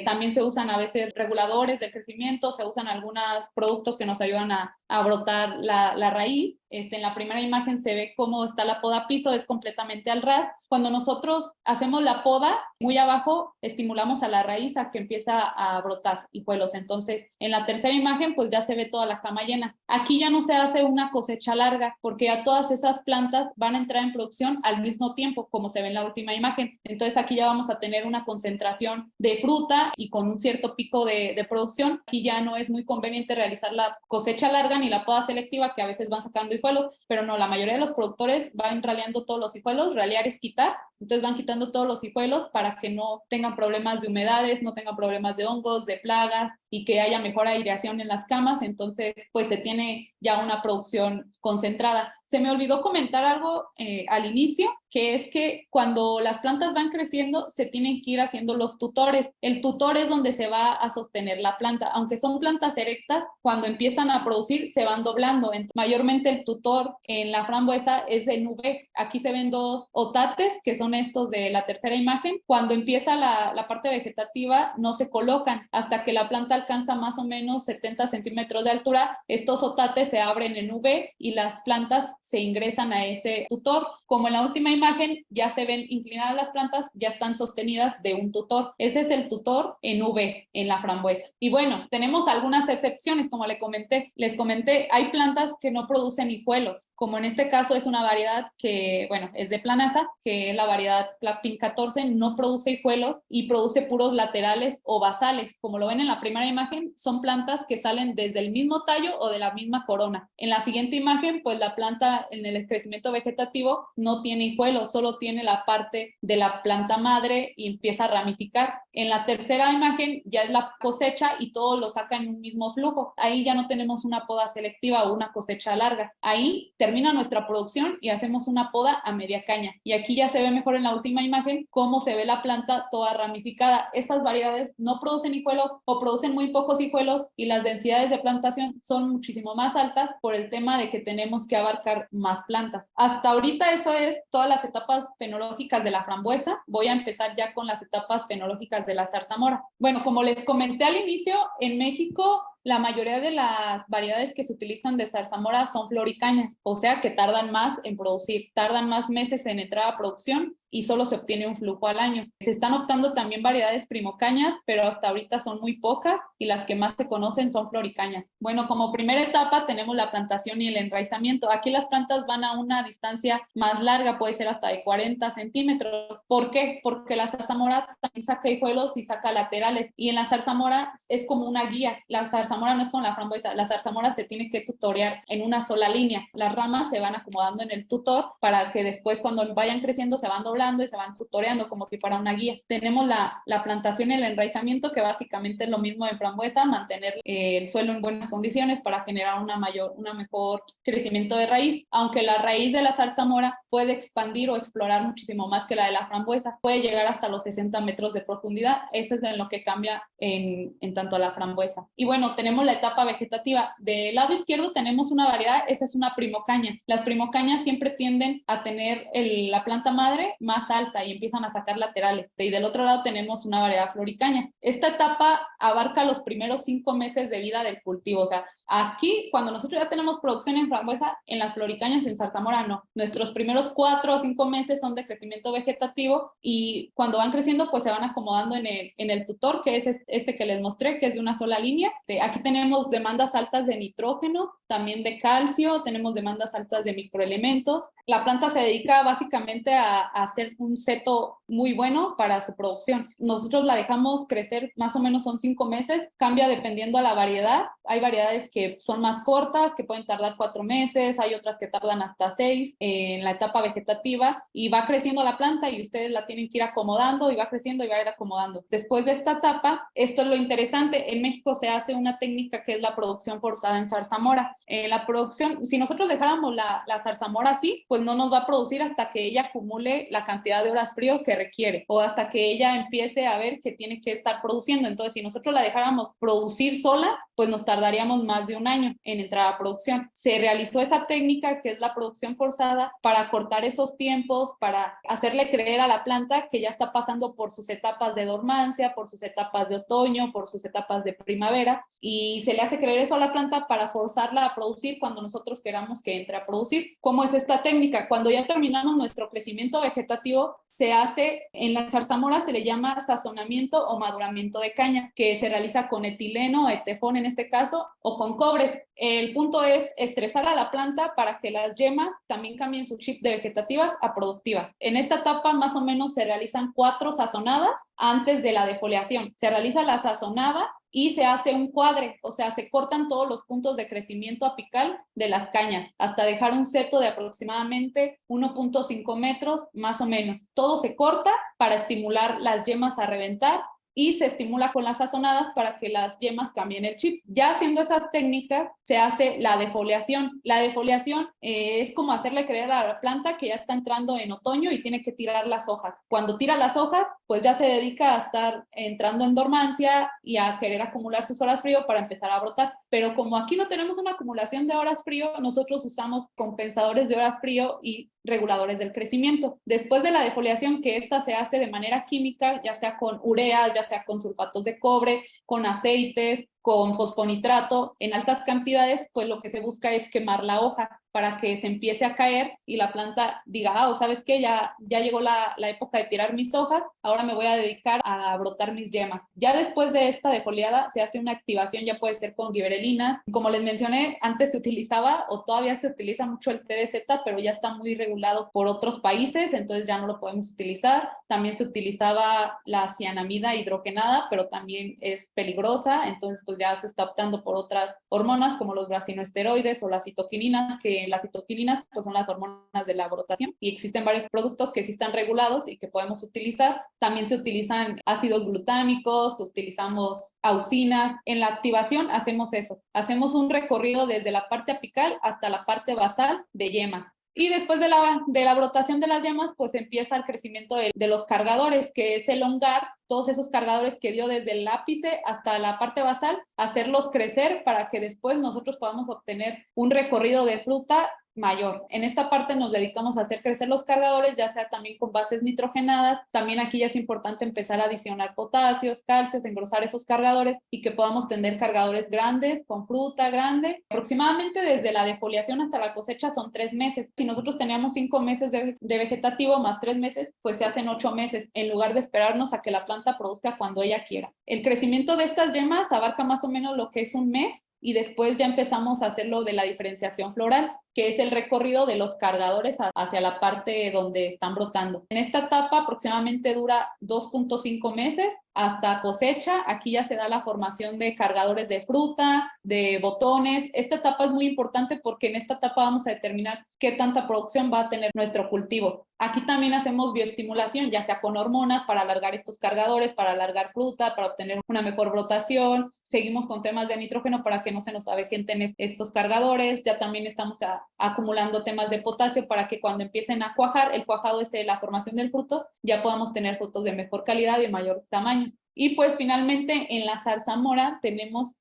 También se usan a veces reguladores del crecimiento, se usan algunos productos que nos ayudan a brotar la raíz. En la primera imagen se ve cómo está la poda a piso, es completamente al ras. Cuando nosotros hacemos la poda, muy abajo estimulamos a la raíz a que empieza a brotar hijuelos. Entonces, en la tercera imagen, pues ya se ve toda la cama llena. Aquí ya no se hace una cosecha larga, porque ya todas esas plantas van a entrar en producción al mismo tiempo, como se ve en la última imagen. Entonces, aquí ya vamos a tener una concentración de fruta y con un cierto pico de producción. Aquí ya no es muy conveniente realizar la cosecha larga ni la poda selectiva, que a veces van sacando hijuelos, pero no, la mayoría de los productores van raleando todos los hijuelos. Ralear es quitar, entonces van quitando todos los hijuelos para que no tengan problemas de humedades, no tengan problemas de hongos, de plagas, y que haya mejor aireación en las camas. Entonces, pues se tiene ya una producción concentrada. Se me olvidó comentar algo al inicio, que es que cuando las plantas van creciendo, se tienen que ir haciendo los tutores. El tutor es donde se va a sostener la planta. Aunque son plantas erectas, cuando empiezan a producir, se van doblando. Entonces, mayormente el tutor en la frambuesa es en V. Aquí se ven dos otates, que son estos de la tercera imagen. Cuando empieza la parte vegetativa, no se colocan hasta que la planta alcanza más o menos 70 centímetros de altura. Estos otates se abren en V y las plantas se ingresan a ese tutor. Como en la última imagen ya se ven inclinadas las plantas, ya están sostenidas de un tutor. Ese es el tutor en V, en la frambuesa. Y bueno, tenemos algunas excepciones, como les comenté, hay plantas que no producen hijuelos, como en este caso es una variedad que, bueno, es de Planaza, que es la variedad Plapin 14, no produce hijuelos y produce puros laterales o basales. Como lo ven en la primera imagen, son plantas que salen desde el mismo tallo o de la misma corona. En la siguiente imagen, pues la planta en el crecimiento vegetativo no tiene hijuelos, solo tiene la parte de la planta madre y empieza a ramificar. En la tercera imagen ya es la cosecha y todo lo saca en un mismo flujo. Ahí ya no tenemos una poda selectiva o una cosecha larga. Ahí termina nuestra producción y hacemos una poda a media caña. Y aquí ya se ve mejor en la última imagen cómo se ve la planta toda ramificada. Estas variedades no producen hijuelos o producen muy pocos hijuelos, y las densidades de plantación son muchísimo más altas por el tema de que tenemos que abarcar más plantas. Hasta ahorita eso es todas las etapas fenológicas de la frambuesa. Voy a empezar ya con las etapas fenológicas de la zarzamora. Bueno, como les comenté al inicio, en México la mayoría de las variedades que se utilizan de zarzamora son floricañas, o sea que tardan más en producir, tardan más meses en entrar a producción y solo se obtiene un flujo al año. Se están optando también variedades primocañas, pero hasta ahorita son muy pocas y las que más se conocen son floricañas. Bueno, como primera etapa tenemos la plantación y el enraizamiento. Aquí las plantas van a una distancia más larga, puede ser hasta de 40 centímetros. ¿Por qué? Porque la zarzamora también saca hijuelos y saca laterales, y en la zarzamora es como una guía. La zarzamora no es como la frambuesa, la zarzamora se tiene que tutorear en una sola línea. Las ramas se van acomodando en el tutor para que después cuando vayan creciendo se van doblando y se van tutoreando como si fuera una guía. Tenemos la plantación y el enraizamiento, que básicamente es lo mismo en frambuesa, mantener el suelo en buenas condiciones para generar una mejor crecimiento de raíz, aunque la raíz de la zarzamora puede expandir o explorar muchísimo más que la de la frambuesa, puede llegar hasta los 60 metros de profundidad. Eso es en lo que cambia en tanto a la frambuesa. Y bueno, tenemos la etapa vegetativa. Del lado izquierdo tenemos una variedad, esa es una primocaña. Las primocañas siempre tienden a tener la planta madre más alta y empiezan a sacar laterales. Y del otro lado tenemos una variedad floricaña. Esta etapa abarca los primeros 5 meses de vida del cultivo. O sea, aquí, cuando nosotros ya tenemos producción en frambuesa, en las floricañas, en zarzamora no. Nuestros primeros 4 o 5 meses son de crecimiento vegetativo, y cuando van creciendo, pues se van acomodando en el tutor, que es este que les mostré, que es de una sola línea. Aquí tenemos demandas altas de nitrógeno, también de calcio, tenemos demandas altas de microelementos. La planta se dedica básicamente a hacer un seto muy bueno para su producción. Nosotros la dejamos crecer, más o menos son 5 meses, cambia dependiendo a la variedad. Hay variedades que son más cortas, que pueden tardar 4 meses, hay otras que tardan hasta 6 en la etapa vegetativa, y va creciendo la planta y ustedes la tienen que ir acomodando, y va creciendo y va a ir acomodando. Después de esta etapa, esto es lo interesante, en México se hace una técnica que es la producción forzada en zarzamora. La producción, si nosotros dejáramos la zarzamora así, pues no nos va a producir hasta que ella acumule la cantidad de horas frío que requiere, o hasta que ella empiece a ver que tiene que estar produciendo. Entonces, si nosotros la dejáramos producir sola, pues nos tardaríamos más de un año en entrar a producción. Se realizó esa técnica que es la producción forzada para cortar esos tiempos, para hacerle creer a la planta que ya está pasando por sus etapas de dormancia, por sus etapas de otoño, por sus etapas de primavera, y se le hace creer eso a la planta para forzarla a producir cuando nosotros queramos que entre a producir. ¿Cómo es esta técnica? Cuando ya terminamos nuestro crecimiento vegetativo, se hace, en la zarzamora se le llama sazonamiento o maduramiento de cañas, que se realiza con etileno, etefón en este caso, o con cobres. El punto es estresar a la planta para que las yemas también cambien su chip de vegetativas a productivas. En esta etapa más o menos se realizan 4 sazonadas antes de la defoliación. Se realiza la sazonada y se hace un cuadre, o sea, se cortan todos los puntos de crecimiento apical de las cañas hasta dejar un seto de aproximadamente 1.5 metros más o menos. Todo se corta para estimular las yemas a reventar, y se estimula con las sazonadas para que las yemas cambien el chip. Ya haciendo esas técnicas se hace la defoliación. La defoliación es como hacerle creer a la planta que ya está entrando en otoño y tiene que tirar las hojas. Cuando tira las hojas, pues ya se dedica a estar entrando en dormancia y a querer acumular sus horas frío para empezar a brotar. Pero como aquí no tenemos una acumulación de horas frío, nosotros usamos compensadores de horas frío y reguladores del crecimiento. Después de la defoliación, que esta se hace de manera química, ya sea con urea, ya sea con sulfatos de cobre, con aceites, con fosfonitrato en altas cantidades, pues lo que se busca es quemar la hoja para que se empiece a caer y la planta diga, o sabes qué, ya llegó la época de tirar mis hojas, ahora me voy a dedicar a brotar mis yemas. Ya después de esta defoliada se hace una activación, ya puede ser con giberelinas. Como les mencioné, antes se utilizaba o todavía se utiliza mucho el TDZ, pero ya está muy regulado por otros países, entonces ya no lo podemos utilizar. También se utilizaba la cianamida hidrogenada, pero también es peligrosa, entonces pues ya se está optando por otras hormonas como los brasinoesteroides o las citoquininas, que las citoquininas pues son las hormonas de la brotación, y existen varios productos que sí están regulados y que podemos utilizar. También se utilizan ácidos glutámicos, utilizamos auxinas. En la activación hacemos eso, hacemos un recorrido desde la parte apical hasta la parte basal de yemas. Y después de la brotación de las yemas, pues empieza el crecimiento de los cargadores, que es elongar todos esos cargadores que dio desde el ápice hasta la parte basal, hacerlos crecer para que después nosotros podamos obtener un recorrido de fruta mayor. En esta parte nos dedicamos a hacer crecer los cargadores, ya sea también con bases nitrogenadas. También aquí ya es importante empezar a adicionar potasios, calcios, engrosar esos cargadores y que podamos tener cargadores grandes, con fruta grande. Aproximadamente desde la defoliación hasta la cosecha son 3 meses. Si nosotros teníamos 5 meses de vegetativo más 3 meses, pues se hacen 8 meses, en lugar de esperarnos a que la planta produzca cuando ella quiera. El crecimiento de estas yemas abarca más o menos lo que es un mes, y después ya empezamos a hacer lo de la diferenciación floral, que es el recorrido de los cargadores hacia la parte donde están brotando. En esta etapa aproximadamente dura 2.5 meses hasta cosecha. Aquí ya se da la formación de cargadores de fruta, de botones. Esta etapa es muy importante porque en esta etapa vamos a determinar qué tanta producción va a tener nuestro cultivo. Aquí también hacemos bioestimulación, ya sea con hormonas para alargar estos cargadores, para alargar fruta, para obtener una mejor brotación. Seguimos con temas de nitrógeno para que no se nos avejenten estos cargadores. Ya también estamos acumulando temas de potasio para que cuando empiecen a cuajar, el cuajado es la formación del fruto, ya podamos tener frutos de mejor calidad y mayor tamaño. Y pues finalmente en la zarzamora tenemos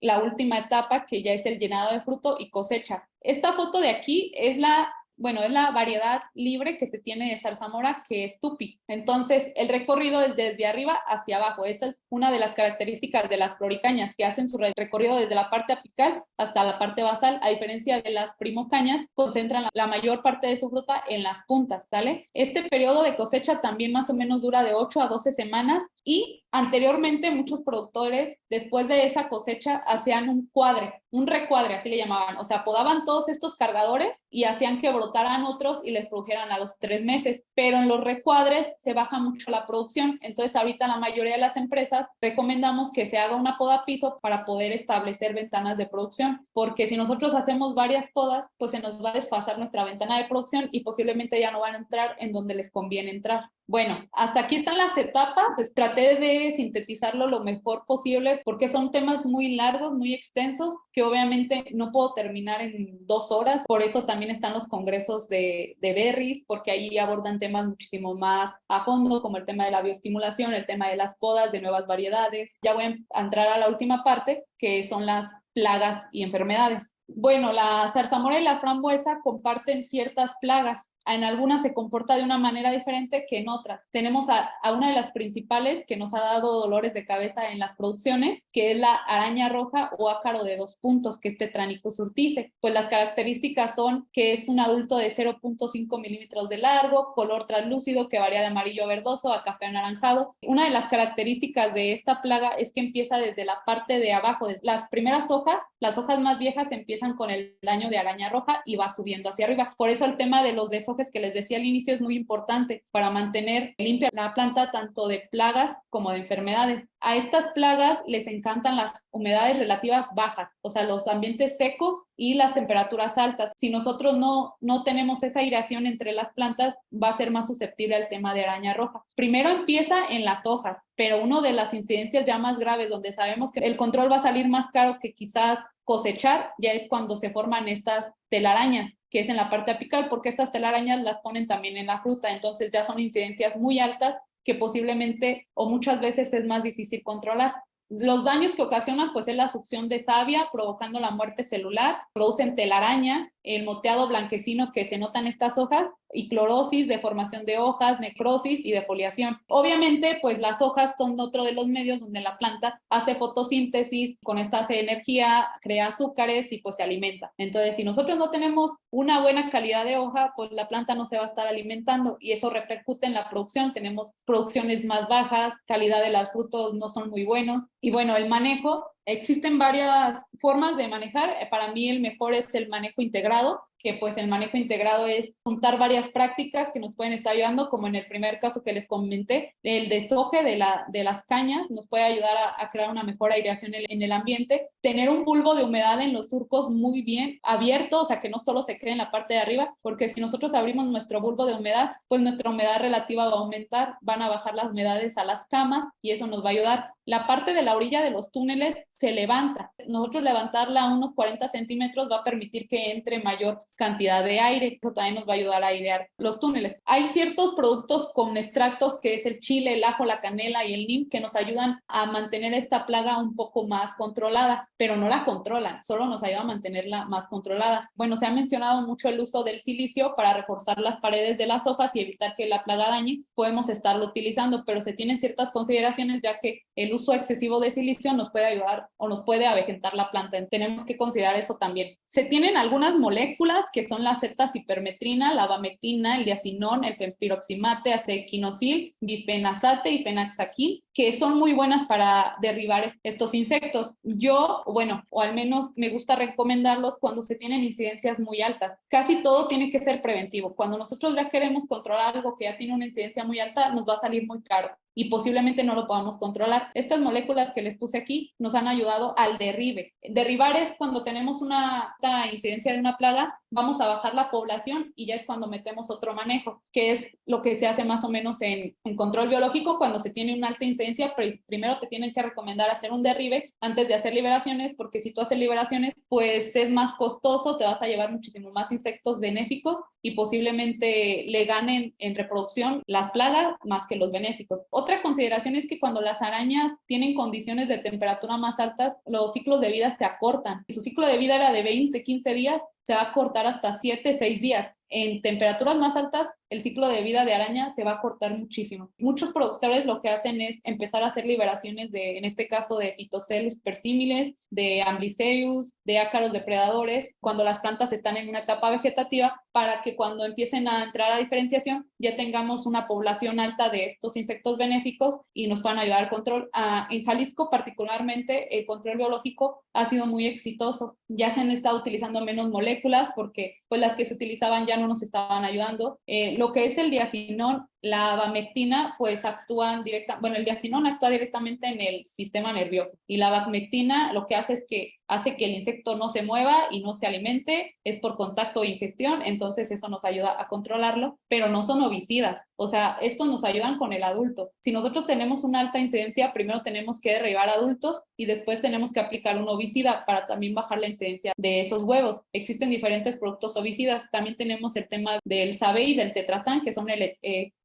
la última etapa, que ya es el llenado de fruto y cosecha. Esta foto de aquí es la variedad libre que se tiene de zarzamora, que es tupi. Entonces, el recorrido es desde arriba hacia abajo. Esa es una de las características de las floricañas, que hacen su recorrido desde la parte apical hasta la parte basal. A diferencia de las primocañas, concentran la mayor parte de su fruta en las puntas, ¿sale? Este periodo de cosecha también más o menos dura de 8 a 12 semanas, y anteriormente muchos productores, después de esa cosecha, hacían un recuadre, así le llamaban. O sea, podaban todos estos cargadores y hacían que brotaran otros y les produjeran a los 3 meses. Pero en los recuadres se baja mucho la producción. Entonces, ahorita la mayoría de las empresas recomendamos que se haga una poda a piso para poder establecer ventanas de producción. Porque si nosotros hacemos varias podas, pues se nos va a desfasar nuestra ventana de producción y posiblemente ya no van a entrar en donde les conviene entrar. Bueno, hasta aquí están las etapas. Traté de sintetizarlo lo mejor posible porque son temas muy largos, muy extensos, que obviamente no puedo terminar en 2 horas. Por eso también están los congresos de berries, porque ahí abordan temas muchísimo más a fondo, como el tema de la bioestimulación, el tema de las podas, de nuevas variedades. Ya voy a entrar a la última parte, que son las plagas y enfermedades. Bueno, la zarzamora y la frambuesa comparten ciertas plagas. En algunas se comporta de una manera diferente que en otras. Tenemos a una de las principales que nos ha dado dolores de cabeza en las producciones, que es la araña roja o ácaro de 2 puntos, que es Tetranicus urtice. Pues las características son que es un adulto de 0.5 milímetros de largo, color translúcido que varía de amarillo a verdoso a café anaranjado. Una de las características de esta plaga es que empieza desde la parte de abajo. De las primeras hojas, las hojas más viejas empiezan con el daño de araña roja y va subiendo hacia arriba. Por eso el tema de los deshojes que les decía al inicio es muy importante para mantener limpia la planta tanto de plagas como de enfermedades. A estas plagas les encantan las humedades relativas bajas, o sea, los ambientes secos y las temperaturas altas. Si nosotros no tenemos esa aireación entre las plantas, va a ser más susceptible al tema de araña roja. Primero empieza en las hojas, pero una de las incidencias ya más graves, donde sabemos que el control va a salir más caro que quizás cosechar, ya es cuando se forman estas telarañas, que es en la parte apical, porque estas telarañas las ponen también en la fruta. Entonces ya son incidencias muy altas que posiblemente o muchas veces es más difícil controlar. Los daños que ocasionan pues es la succión de savia provocando la muerte celular, producen telaraña, el moteado blanquecino que se nota en estas hojas, y clorosis, deformación de hojas, necrosis y defoliación. Obviamente, pues las hojas son otro de los medios donde la planta hace fotosíntesis, con esta hace energía, crea azúcares y pues se alimenta. Entonces, si nosotros no tenemos una buena calidad de hoja, pues la planta no se va a estar alimentando y eso repercute en la producción. Tenemos producciones más bajas, calidad de los frutos no son muy buenos. Y bueno, el manejo, existen varias formas de manejar. Para mí el mejor es el manejo integrado, que pues el manejo integrado es juntar varias prácticas que nos pueden estar ayudando, como en el primer caso que les comenté, el deshoje de las cañas nos puede ayudar a crear una mejor aireación en el ambiente, tener un bulbo de humedad en los surcos muy bien abierto, o sea que no solo se quede en la parte de arriba, porque si nosotros abrimos nuestro bulbo de humedad, pues nuestra humedad relativa va a aumentar, van a bajar las humedades a las camas y eso nos va a ayudar. La parte de la orilla de los túneles se levanta. Nosotros levantarla a unos 40 centímetros va a permitir que entre mayor cantidad de aire. Eso también nos va a ayudar a airear los túneles. Hay ciertos productos con extractos, que es el chile, el ajo, la canela y el neem, que nos ayudan a mantener esta plaga un poco más controlada, pero no la controlan, solo nos ayuda a mantenerla más controlada. Bueno, se ha mencionado mucho el uso del silicio para reforzar las paredes de las hojas y evitar que la plaga dañe. Podemos estarlo utilizando, pero se tienen ciertas consideraciones, ya que el uso excesivo de silicio nos puede ayudar o nos puede avejentar la planta. Tenemos que considerar eso también. Se tienen algunas moléculas que son la Z-cipermetrina, la abamectina, el diacinón, el fenpiroximate, acequinosil, bifenazate y fenaxaquin, que son muy buenas para derribar estos insectos. Yo, bueno, o al menos me gusta recomendarlos cuando se tienen incidencias muy altas. Casi todo tiene que ser preventivo. Cuando nosotros ya queremos controlar algo que ya tiene una incidencia muy alta, nos va a salir muy caro y posiblemente no lo podamos controlar. Estas moléculas que les puse aquí nos han ayudado al derribe. Derribar es cuando tenemos una incidencia de una plaga, vamos a bajar la población y ya es cuando metemos otro manejo, que es lo que se hace más o menos en control biológico. Cuando se tiene una alta incidencia, primero te tienen que recomendar hacer un derribe antes de hacer liberaciones, porque si tú haces liberaciones, pues es más costoso, te vas a llevar muchísimo más insectos benéficos y posiblemente le ganen en reproducción las plagas más que los benéficos. Otra consideración es que cuando las arañas tienen condiciones de temperatura más altas, los ciclos de vida se acortan. Si su ciclo de vida era de 20, 15 días, se va a cortar hasta 7, 6 días. En temperaturas más altas, el ciclo de vida de araña se va a cortar muchísimo. Muchos productores lo que hacen es empezar a hacer liberaciones en este caso, de Phytocelus persimiles, de Ambliseus, de ácaros depredadores, cuando las plantas están en una etapa vegetativa, para que cuando empiecen a entrar a diferenciación ya tengamos una población alta de estos insectos benéficos y nos puedan ayudar al control. En Jalisco particularmente, el control biológico ha sido muy exitoso. Ya se han estado utilizando menos moléculas porque pues las que se utilizaban ya no nos estaban ayudando. Lo que es el diacinón, la abamectina, pues el diacinón actúa directamente en el sistema nervioso y la abamectina lo que hace es que hace que el insecto no se mueva y no se alimente, es por contacto o ingestión, entonces eso nos ayuda a controlarlo, pero no son ovicidas, o sea, estos nos ayudan con el adulto. Si nosotros tenemos una alta incidencia, primero tenemos que derribar adultos y después tenemos que aplicar un ovicida para también bajar la incidencia de esos huevos. Existen diferentes productos ovicidas, también tenemos el tema del Sabé y del Tetrasan, que son el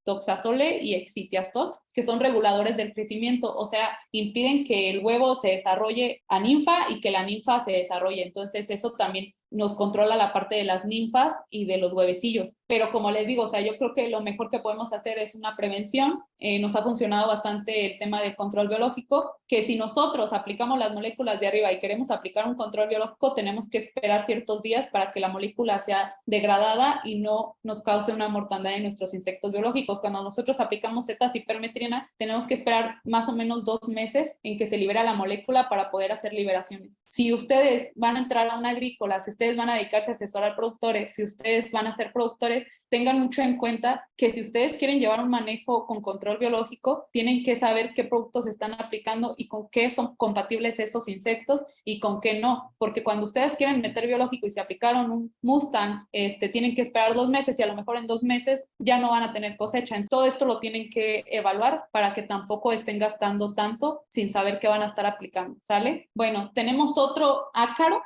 Toxazole y Excitiazox, que son reguladores del crecimiento, o sea, impiden que el huevo se desarrolle a ninfa y que la ninfa se desarrolle. Entonces eso también nos controla la parte de las ninfas y de los huevecillos. Pero como les digo, o sea, yo creo que lo mejor que podemos hacer es una prevención. Nos ha funcionado bastante el tema del control biológico, que si nosotros aplicamos las moléculas de arriba y queremos aplicar un control biológico, tenemos que esperar ciertos días para que la molécula sea degradada y no nos cause una mortandad en nuestros insectos biológicos. Cuando nosotros aplicamos Z-cipermetrina, tenemos que esperar más o menos 2 meses en que se libera la molécula para poder hacer liberaciones. Si ustedes van a entrar a una agrícola, si ustedes van a dedicarse a asesorar productores, si ustedes van a ser productores, tengan mucho en cuenta que si ustedes quieren llevar un manejo con control biológico, tienen que saber qué productos están aplicando y con qué son compatibles esos insectos y con qué no, porque cuando ustedes quieren meter biológico y se aplicaron un Mustang, tienen que esperar 2 meses y a lo mejor en 2 meses ya no van a tener cosecha. En todo esto lo tienen que evaluar para que tampoco estén gastando tanto sin saber qué van a estar aplicando, ¿sale? Bueno, tenemos otro ácaro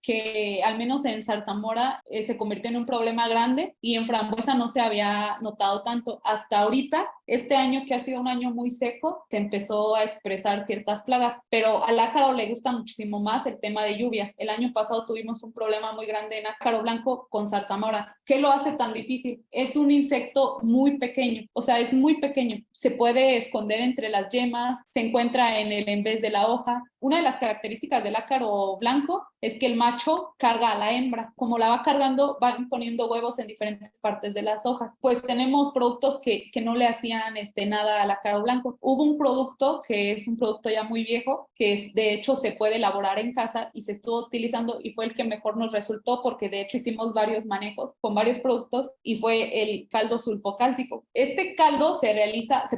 que al menos en zarzamora se convirtió en un problema grande y en frambuesa no se había notado tanto. Hasta ahorita, este año que ha sido un año muy seco, se empezó a expresar ciertas plagas, pero al ácaro le gusta muchísimo más el tema de lluvias. El año pasado tuvimos un problema muy grande en ácaro blanco con zarzamora. ¿Qué lo hace tan difícil? Es un insecto muy pequeño, o sea, es muy pequeño. Se puede esconder entre las yemas, se encuentra en el en vez de la hoja. Una de las características del ácaro blanco es que el macho carga a la hembra. Como la va cargando, van poniendo huevos en diferentes partes de las hojas. Pues tenemos productos que no le hacían nada al ácaro blanco. Hubo un producto que es un producto ya muy viejo, que de hecho se puede elaborar en casa y se estuvo utilizando y fue el que mejor nos resultó porque de hecho hicimos varios manejos con varios productos y fue el caldo sulfocálcico. Este caldo se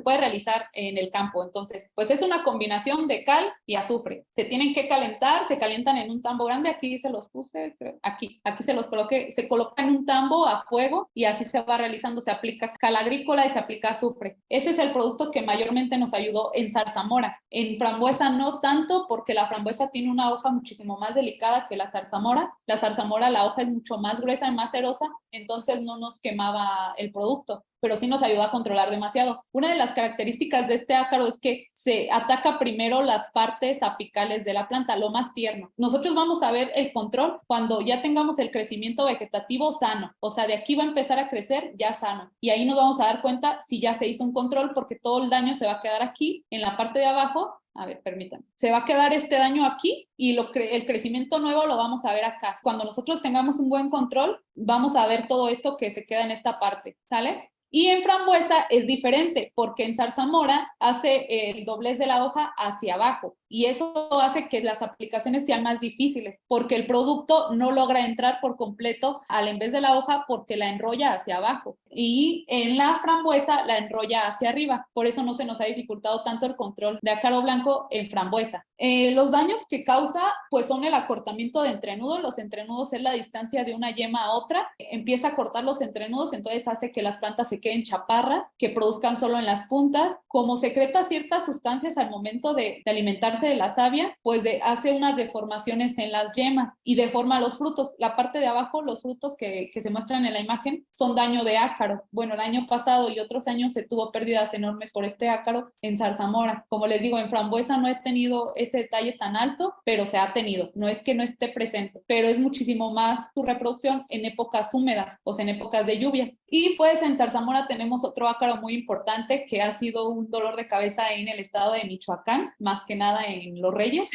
puede realizar en el campo, entonces pues es una combinación de cal y azufre. Se tienen que calentar, se calientan en un tambo grande, aquí se los puse, aquí se los coloqué, se coloca en un tambo a fuego y así se va realizando, se aplica cal agrícola y se aplica azufre. azufre. Ese es el producto que mayormente nos ayudó en zarzamora. En frambuesa no tanto, porque la frambuesa tiene una hoja muchísimo más delicada que la zarzamora. La zarzamora, la hoja es mucho más gruesa y más cerosa, entonces no nos quemaba el producto, pero sí nos ayuda a controlar demasiado. Una de las características de este ácaro es que se ataca primero las partes apicales de la planta, lo más tierno. Nosotros vamos a ver el control cuando ya tengamos el crecimiento vegetativo sano, o sea, de aquí va a empezar a crecer ya sano, y ahí nos vamos a dar cuenta si ya se hizo un control, porque todo el daño se va a quedar aquí, en la parte de abajo. A ver, permítanme. Se va a quedar este daño aquí y el crecimiento nuevo lo vamos a ver acá. Cuando nosotros tengamos un buen control, vamos a ver todo esto que se queda en esta parte, ¿sale? Y en frambuesa es diferente, porque en zarzamora hace el doblez de la hoja hacia abajo, y eso hace que las aplicaciones sean más difíciles, porque el producto no logra entrar por completo en vez de la hoja, porque la enrolla hacia abajo. Y en la frambuesa la enrolla hacia arriba, por eso no se nos ha dificultado tanto el control de ácaro blanco en frambuesa. Los daños que causa pues son el acortamiento de entrenudos. Los entrenudos es la distancia de una yema a otra. Empieza a cortar los entrenudos, entonces hace que las plantas se queden chaparras, que produzcan solo en las puntas. Como secreta ciertas sustancias al momento de alimentarse de la savia, pues hace unas deformaciones en las yemas y deforma los frutos. La parte de abajo, los frutos que se muestran en la imagen, son daño de ácaro. Bueno, el año pasado y otros años se tuvo pérdidas enormes por este ácaro en zarzamora. Como les digo, en frambuesa no he tenido ese detalle tan alto, pero se ha tenido. No es que no esté presente, pero es muchísimo más su reproducción en épocas húmedas, o sea, en épocas de lluvias. Y pues en zarzamora tenemos otro ácaro muy importante que ha sido un dolor de cabeza en el estado de Michoacán, más que nada en Los Reyes,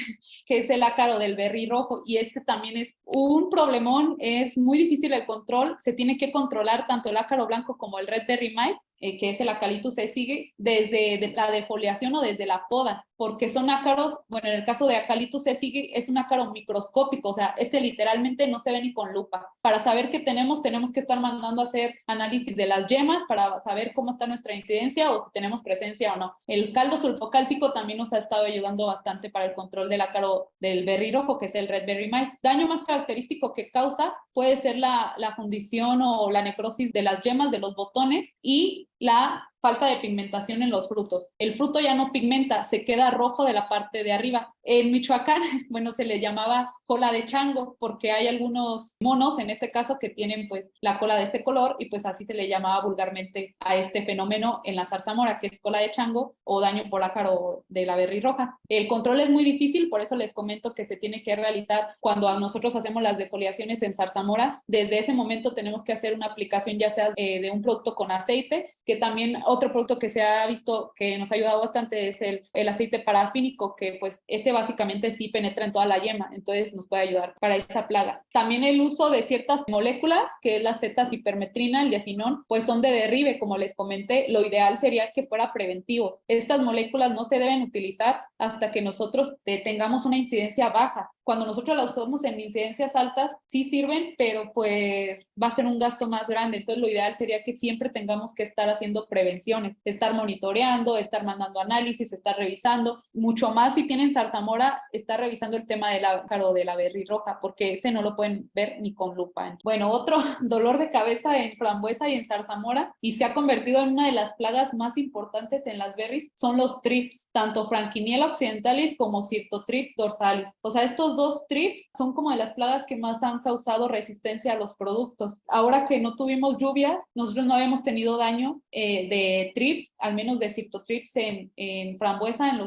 que es el ácaro del berry rojo. Y este también es un problemón, es muy difícil el control. Se tiene que controlar tanto el ácaro blanco como el red berry mite, que es el Acalytus sesigue, desde la defoliación o desde la poda, porque son ácaros. Bueno, en el caso de Acalytus sesigue es un ácaro microscópico, o sea, este literalmente no se ve ni con lupa. Para saber qué tenemos que estar mandando a hacer análisis de las yemas para saber cómo está nuestra incidencia o si tenemos presencia o no. El caldo sulfocálcico también nos ha estado ayudando bastante para el control del ácaro del berry rojo, que es el red berry mite. Daño más característico que causa puede ser la fundición o la necrosis de las yemas de los botones y la falta de pigmentación en los frutos. El fruto ya no pigmenta, se queda rojo de la parte de arriba. En Michoacán, bueno, se le llamaba cola de chango, porque hay algunos monos, en este caso, que tienen pues la cola de este color, y pues así se le llamaba vulgarmente a este fenómeno en la zarzamora, que es cola de chango o daño por ácaro de la berry roja. El control es muy difícil, por eso les comento que se tiene que realizar cuando nosotros hacemos las defoliaciones en zarzamora. Desde ese momento tenemos que hacer una aplicación ya sea de un producto con aceite, que también otro producto que se ha visto que nos ha ayudado bastante es el aceite parafínico, que pues ese básicamente sí penetra en toda la yema, entonces nos puede ayudar para esa plaga. También el uso de ciertas moléculas, que es la Z-cipermetrina, el diacinón, pues son de derribe, como les comenté. Lo ideal sería que fuera preventivo. Estas moléculas no se deben utilizar hasta que nosotros tengamos una incidencia baja. Cuando nosotros las usamos en incidencias altas, sí sirven, pero pues va a ser un gasto más grande. Entonces, lo ideal sería que siempre tengamos que estar haciendo prevenciones, estar monitoreando, estar mandando análisis, estar revisando. Mucho más si tienen zarzamora, estar revisando el tema del ácaro de la berry roja, porque ese no lo pueden ver ni con lupa. Bueno, otro dolor de cabeza en frambuesa y en zarzamora, y se ha convertido en una de las plagas más importantes en las berries, son los thrips, tanto Franquiniella occidentalis como Cirtothrips dorsalis. O sea, estos dos thrips son como de las plagas que más han causado resistencia a los productos. Ahora que no tuvimos lluvias, nosotros no habíamos tenido daño de thrips, al menos de Cirtothrips en frambuesa.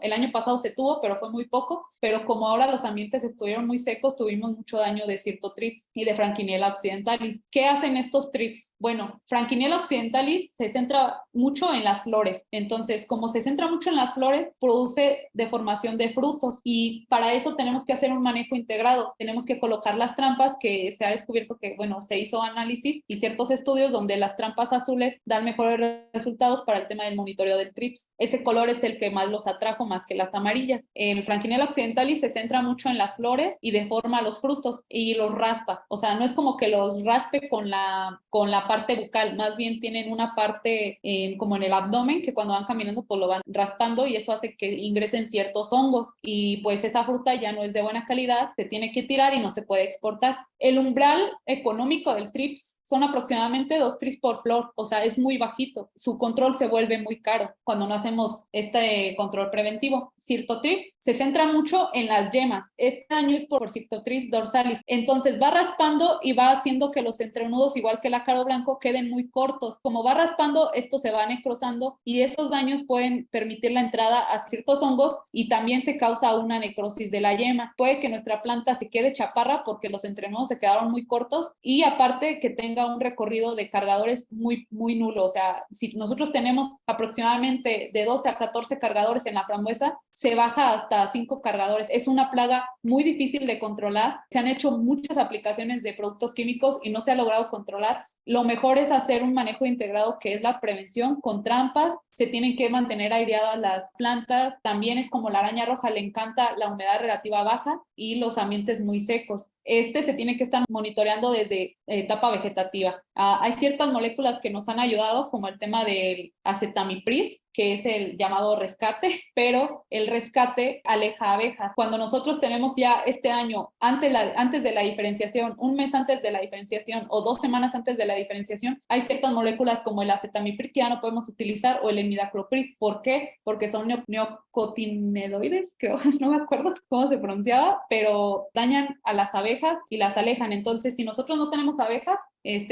El año pasado se tuvo, pero fue muy poco. Pero como ahora los ambientes estuvieron muy secos, tuvimos mucho daño de Cirtothrips y de Franquiniella occidentalis. ¿Qué hacen estos thrips? Bueno, Franquiniella occidentalis se centra mucho en las flores. Entonces, como se centra mucho en las flores, produce deformación de frutos, y para eso tenemos que hacer un manejo integrado. Tenemos que colocar las trampas, que se ha descubierto que, bueno, se hizo análisis y ciertos estudios donde las trampas azules dan mejores resultados para el tema del monitoreo del thrips. Ese color es el que más los atrajo, más que las amarillas. El Franquiniella occidentalis se centra mucho en las flores y deforma los frutos y los raspa. O sea, no es como que los raspe con la parte bucal, más bien tienen una parte como en el abdomen, que cuando van caminando pues lo van raspando, y eso hace que ingresen ciertos hongos, y pues esa fruta ya no es de buena calidad, se tiene que tirar y no se puede exportar. El umbral económico del thrips son aproximadamente 2 tris por flor, o sea, es muy bajito. Su control se vuelve muy caro cuando no hacemos este control preventivo. Sirtotrip se centra mucho en las yemas. Este daño es por Sirtotrip dorsalis. Entonces va raspando y va haciendo que los entrenudos, igual que el ácaro blanco, queden muy cortos. Como va raspando, esto se va necrosando y esos daños pueden permitir la entrada a ciertos hongos y también se causa una necrosis de la yema. Puede que nuestra planta se quede chaparra porque los entrenudos se quedaron muy cortos y aparte que tenga un recorrido de cargadores muy nulo. O sea, si nosotros tenemos aproximadamente de 12 a 14 cargadores en la frambuesa, se baja hasta 5 cargadores. Es una plaga muy difícil de controlar. Se han hecho muchas aplicaciones de productos químicos y no se ha logrado controlar. Lo mejor es hacer un manejo integrado, que es la prevención con trampas. Se tienen que mantener aireadas las plantas. También es como la araña roja, le encanta la humedad relativa baja y los ambientes muy secos. Se tiene que estar monitoreando desde etapa vegetativa. Hay ciertas moléculas que nos han ayudado, como el tema del acetamiprid, que es el llamado rescate, pero el rescate aleja abejas. Cuando nosotros tenemos ya este año, antes de la diferenciación, un mes antes de la diferenciación o 2 semanas antes de la diferenciación, hay ciertas moléculas como el acetamiprid que ya no podemos utilizar o el imidacloprid. ¿Por qué? Porque son neonicotinoides, creo, no me acuerdo cómo se pronunciaba, pero dañan a las abejas y las alejan. Entonces, si nosotros no tenemos abejas,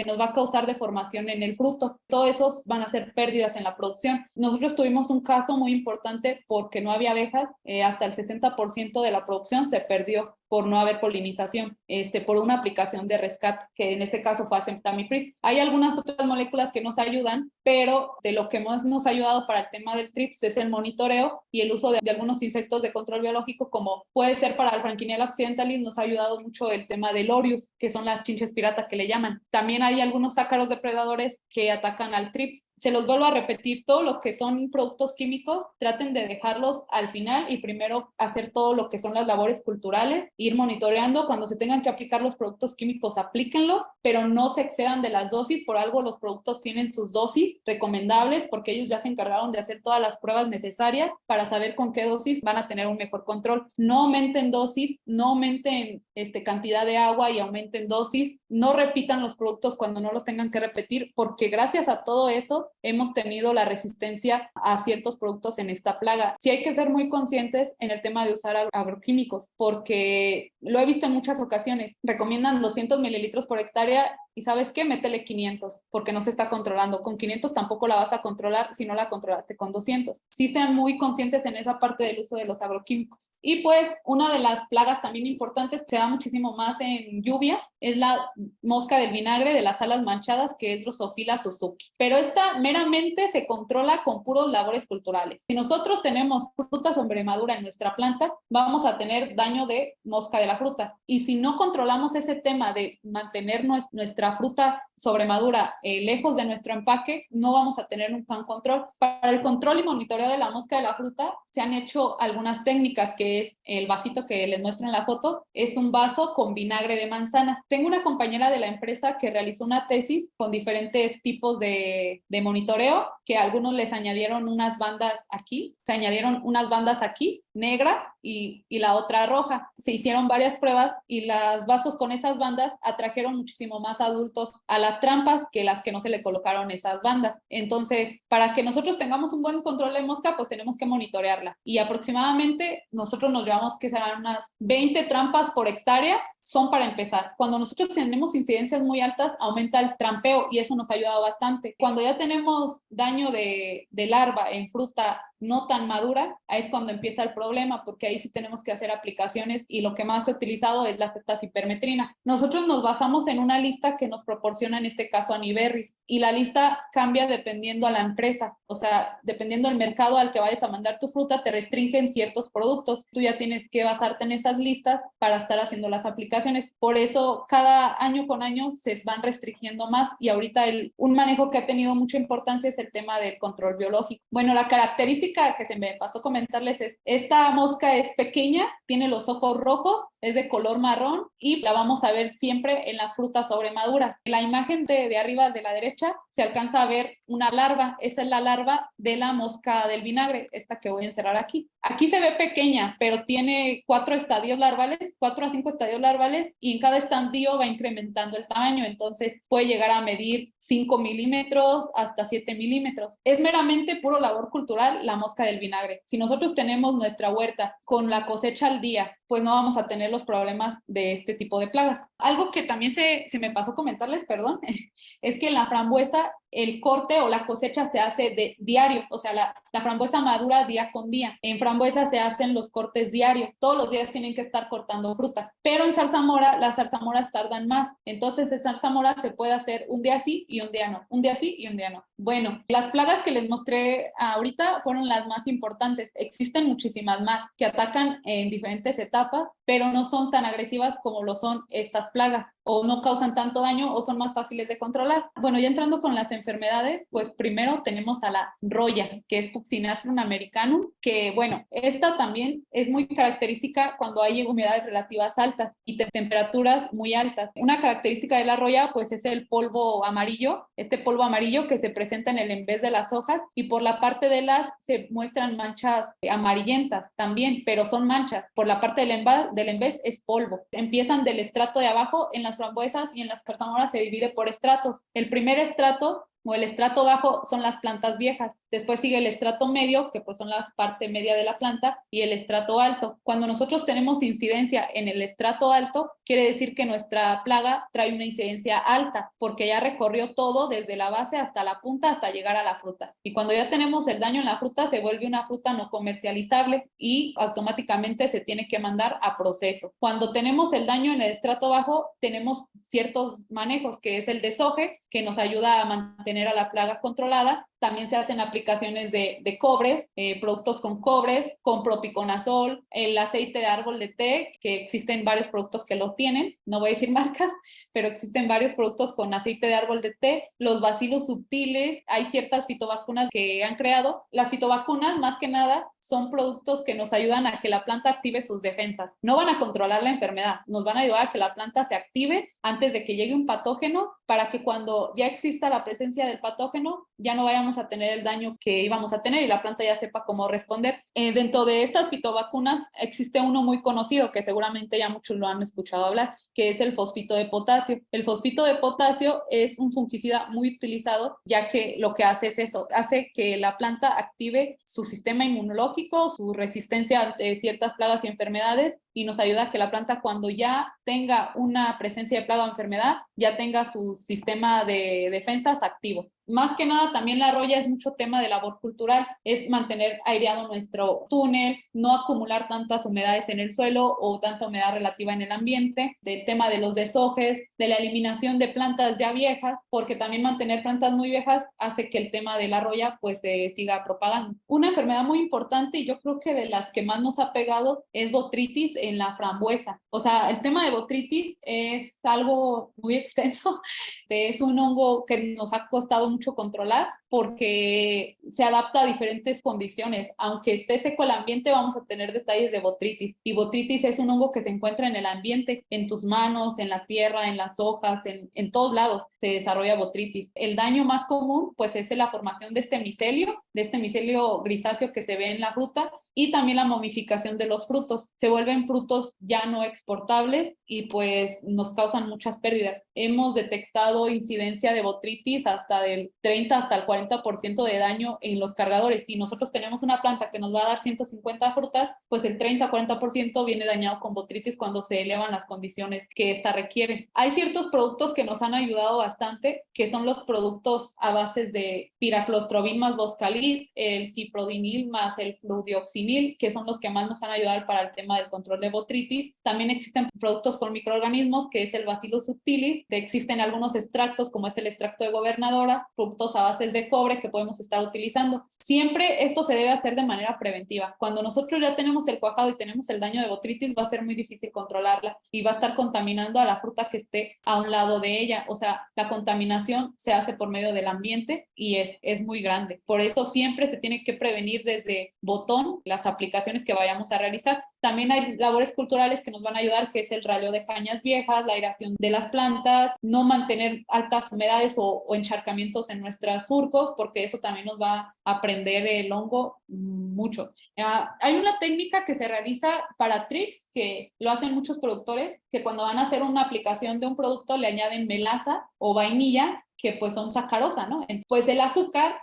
nos va a causar deformación en el fruto. Todo eso van a ser pérdidas en la producción. Nosotros tuvimos un caso muy importante porque no había abejas, hasta el 60% de la producción se perdió por no haber polinización, por una aplicación de rescate, que en este caso fue acetamiprid. Hay algunas otras moléculas que nos ayudan, pero de lo que más nos ha ayudado para el tema del TRIPS es el monitoreo y el uso de algunos insectos de control biológico, como puede ser para el Frankinella occidentalis, nos ha ayudado mucho el tema del Orius, que son las chinches pirata que le llaman. También hay algunos ácaros depredadores que atacan al TRIPS. Se los vuelvo a repetir, todo lo que son productos químicos, traten de dejarlos al final y primero hacer todo lo que son las labores culturales, ir monitoreando. Cuando se tengan que aplicar los productos químicos, aplíquenlos, pero no se excedan de las dosis. Por algo los productos tienen sus dosis recomendables, porque ellos ya se encargaron de hacer todas las pruebas necesarias para saber con qué dosis van a tener un mejor control. No aumenten dosis, no aumenten cantidad de agua y aumenten dosis. No repitan los productos cuando no los tengan que repetir, porque gracias a todo eso hemos tenido la resistencia a ciertos productos en esta plaga. Sí hay que ser muy conscientes en el tema de usar agroquímicos, porque lo he visto en muchas ocasiones. Recomiendan 200 mililitros por hectárea y ¿sabes qué? Métele 500 porque no se está controlando. Con 500 tampoco la vas a controlar si no la controlaste con 200. Sí sean muy conscientes en esa parte del uso de los agroquímicos. Y pues una de las plagas también importantes, se da muchísimo más en lluvias, es la mosca del vinagre de las alas manchadas, que es Drosophila suzuki. Pero esta meramente se controla con puros labores culturales. Si nosotros tenemos fruta sobre madura en nuestra planta, vamos a tener daño de mosca de la fruta. Y si no controlamos ese tema de mantener nuestra fruta sobre madura lejos de nuestro empaque, no vamos a tener un buen control. Para el control y monitoreo de la mosca de la fruta se han hecho algunas técnicas, que es el vasito que les muestro en la foto, es un vaso con vinagre de manzana. Tengo una compañera de la empresa que realizó una tesis con diferentes tipos de monitoreo, que a algunos les añadieron unas bandas aquí, negra y la otra roja. Se hicieron varias pruebas y los vasos con esas bandas atrajeron muchísimo más adultos a las trampas que las que no se le colocaron esas bandas. Entonces, para que nosotros tengamos un buen control de mosca, pues tenemos que monitorearla. Y aproximadamente nosotros nos llevamos que serán unas 20 trampas por hectárea, son para empezar. Cuando nosotros tenemos incidencias muy altas, aumenta el trampeo y eso nos ha ayudado bastante. Cuando ya tenemos daño de larva en fruta no tan madura, ahí es cuando empieza el problema, porque ahí sí tenemos que hacer aplicaciones y lo que más se ha utilizado es la cetacipermetrina. Nosotros nos basamos en una lista que nos proporciona en este caso Aniberris, y la lista cambia dependiendo a la empresa, o sea, dependiendo del mercado al que vayas a mandar tu fruta, te restringen ciertos productos. Tú ya tienes que basarte en esas listas para estar haciendo las aplicaciones. Por eso cada año con año se van restringiendo más, y ahorita un manejo que ha tenido mucha importancia es el tema del control biológico. Bueno, la característica característica que se me pasó comentarles es, esta mosca es pequeña, tiene los ojos rojos, es de color marrón y la vamos a ver siempre en las frutas sobremaduras. En la imagen de arriba de la derecha se alcanza a ver una larva, esa es la larva de la mosca del vinagre, esta que voy a encerrar aquí. Aquí se ve pequeña, pero tiene 4 estadios larvales, 4 a 5 estadios larvales, y en cada estadio va incrementando el tamaño, entonces puede llegar a medir 5 milímetros hasta 7 milímetros. Es meramente puro labor cultural la mosca del vinagre. Si nosotros tenemos nuestra huerta con la cosecha al día, pues no vamos a tener los problemas de este tipo de plagas. Algo que también se me pasó comentarles, perdón, es que en la frambuesa el corte o la cosecha se hace de diario, o sea, la frambuesa madura día con día. En frambuesa se hacen los cortes diarios, todos los días tienen que estar cortando fruta, pero en zarzamora las zarzamoras tardan más, entonces en zarzamora se puede hacer un día sí y un día no, un día sí y un día no. Bueno, las plagas que les mostré ahorita fueron las más importantes, existen muchísimas más que atacan en diferentes etapas, pero no son tan agresivas como lo son estas plagas, o no causan tanto daño o son más fáciles de controlar. Bueno, ya entrando con las enfermedades, pues primero tenemos a la roya, que es Buccinastrum americanum, que bueno, esta también es muy característica cuando hay humedades relativas altas y temperaturas muy altas. Una característica de la roya pues es el polvo amarillo, este polvo amarillo que se presenta en el envés de las hojas, y por la parte de las se muestran manchas amarillentas también, pero son manchas. Por la parte del envés es polvo. Empiezan del estrato de abajo, en las frambuesas y en las zarzamoras se divide por estratos. El primer estrato o el estrato bajo son las plantas viejas. Después sigue el estrato medio, que pues son la parte media de la planta, y el estrato alto. Cuando nosotros tenemos incidencia en el estrato alto, quiere decir que nuestra plaga trae una incidencia alta, porque ya recorrió todo desde la base hasta la punta hasta llegar a la fruta. Y cuando ya tenemos el daño en la fruta, se vuelve una fruta no comercializable y automáticamente se tiene que mandar a proceso. Cuando tenemos el daño en el estrato bajo, tenemos ciertos manejos, que es el desoje, que nos ayuda a mantener a la plaga controlada. También se hacen aplicaciones de cobres, productos con cobres, con propiconazol, el aceite de árbol de té, que existen varios productos que lo tienen, no voy a decir marcas, pero existen varios productos con aceite de árbol de té, los bacilos subtiles, hay ciertas fitovacunas que han creado. Las fitovacunas, más que nada, son productos que nos ayudan a que la planta active sus defensas. No van a controlar la enfermedad, nos van a ayudar a que la planta se active antes de que llegue un patógeno, para que cuando ya exista la presencia del patógeno, ya no vayamos a tener el daño que íbamos a tener y la planta ya sepa cómo responder. Dentro de estas fitovacunas existe uno muy conocido que seguramente ya muchos lo han escuchado hablar, que es el fosfito de potasio. El fosfito de potasio es un fungicida muy utilizado, ya que lo que hace es eso, hace que la planta active su sistema inmunológico, su resistencia ante ciertas plagas y enfermedades, y nos ayuda a que la planta, cuando ya tenga una presencia de plaga o enfermedad, ya tenga su sistema de defensas activo. Más que nada, también la roya es mucho tema de labor cultural, es mantener aireado nuestro túnel, no acumular tantas humedades en el suelo o tanta humedad relativa en el ambiente, del tema de los deshojes, de la eliminación de plantas ya viejas, porque también mantener plantas muy viejas hace que el tema de la roya pues se siga propagando. Una enfermedad muy importante, y yo creo que de las que más nos ha pegado, es botritis en la frambuesa. O sea, el tema de botritis es algo muy extenso, es un hongo que nos ha costado mucho controlar porque se adapta a diferentes condiciones. Aunque esté seco el ambiente, vamos a tener detalles de botritis. Y botritis es un hongo que se encuentra en el ambiente, en tus manos, en la tierra, en las hojas, en todos lados se desarrolla botritis. El daño más común pues es la formación de este micelio grisáceo que se ve en la fruta, y también la momificación de los frutos. Se vuelven frutos ya no exportables y pues nos causan muchas pérdidas. Hemos detectado incidencia de botritis hasta del 30 hasta el 40% de daño en los cargadores. Si nosotros tenemos una planta que nos va a dar 150 frutas, pues el 30-40% viene dañado con botritis cuando se elevan las condiciones que ésta requiere. Hay ciertos productos que nos han ayudado bastante, que son los productos a base de piraclostrobin más boscalid, el ciprodinil más el fludioxinil, que son los que más nos han ayudado para el tema del control de botritis. También existen productos con microorganismos, que es el Bacillus subtilis. Existen algunos extractos, como es el extracto de gobernadora, productos a base de cobre que podemos estar utilizando. Siempre esto se debe hacer de manera preventiva. Cuando nosotros ya tenemos el cuajado y tenemos el daño de botrytis, va a ser muy difícil controlarla y va a estar contaminando a la fruta que esté a un lado de ella. O sea, la contaminación se hace por medio del ambiente y es muy grande. Por eso siempre se tiene que prevenir desde botón las aplicaciones que vayamos a realizar. También hay labores culturales que nos van a ayudar, que es el raleo de cañas viejas, la aireación de las plantas, no mantener altas humedades o encharcamientos en nuestros surcos, porque eso también nos va a prender el hongo mucho. Hay una técnica que se realiza para trips, que lo hacen muchos productores, que cuando van a hacer una aplicación de un producto le añaden melaza o vainilla, que pues son sacarosa, ¿no? Pues el azúcar,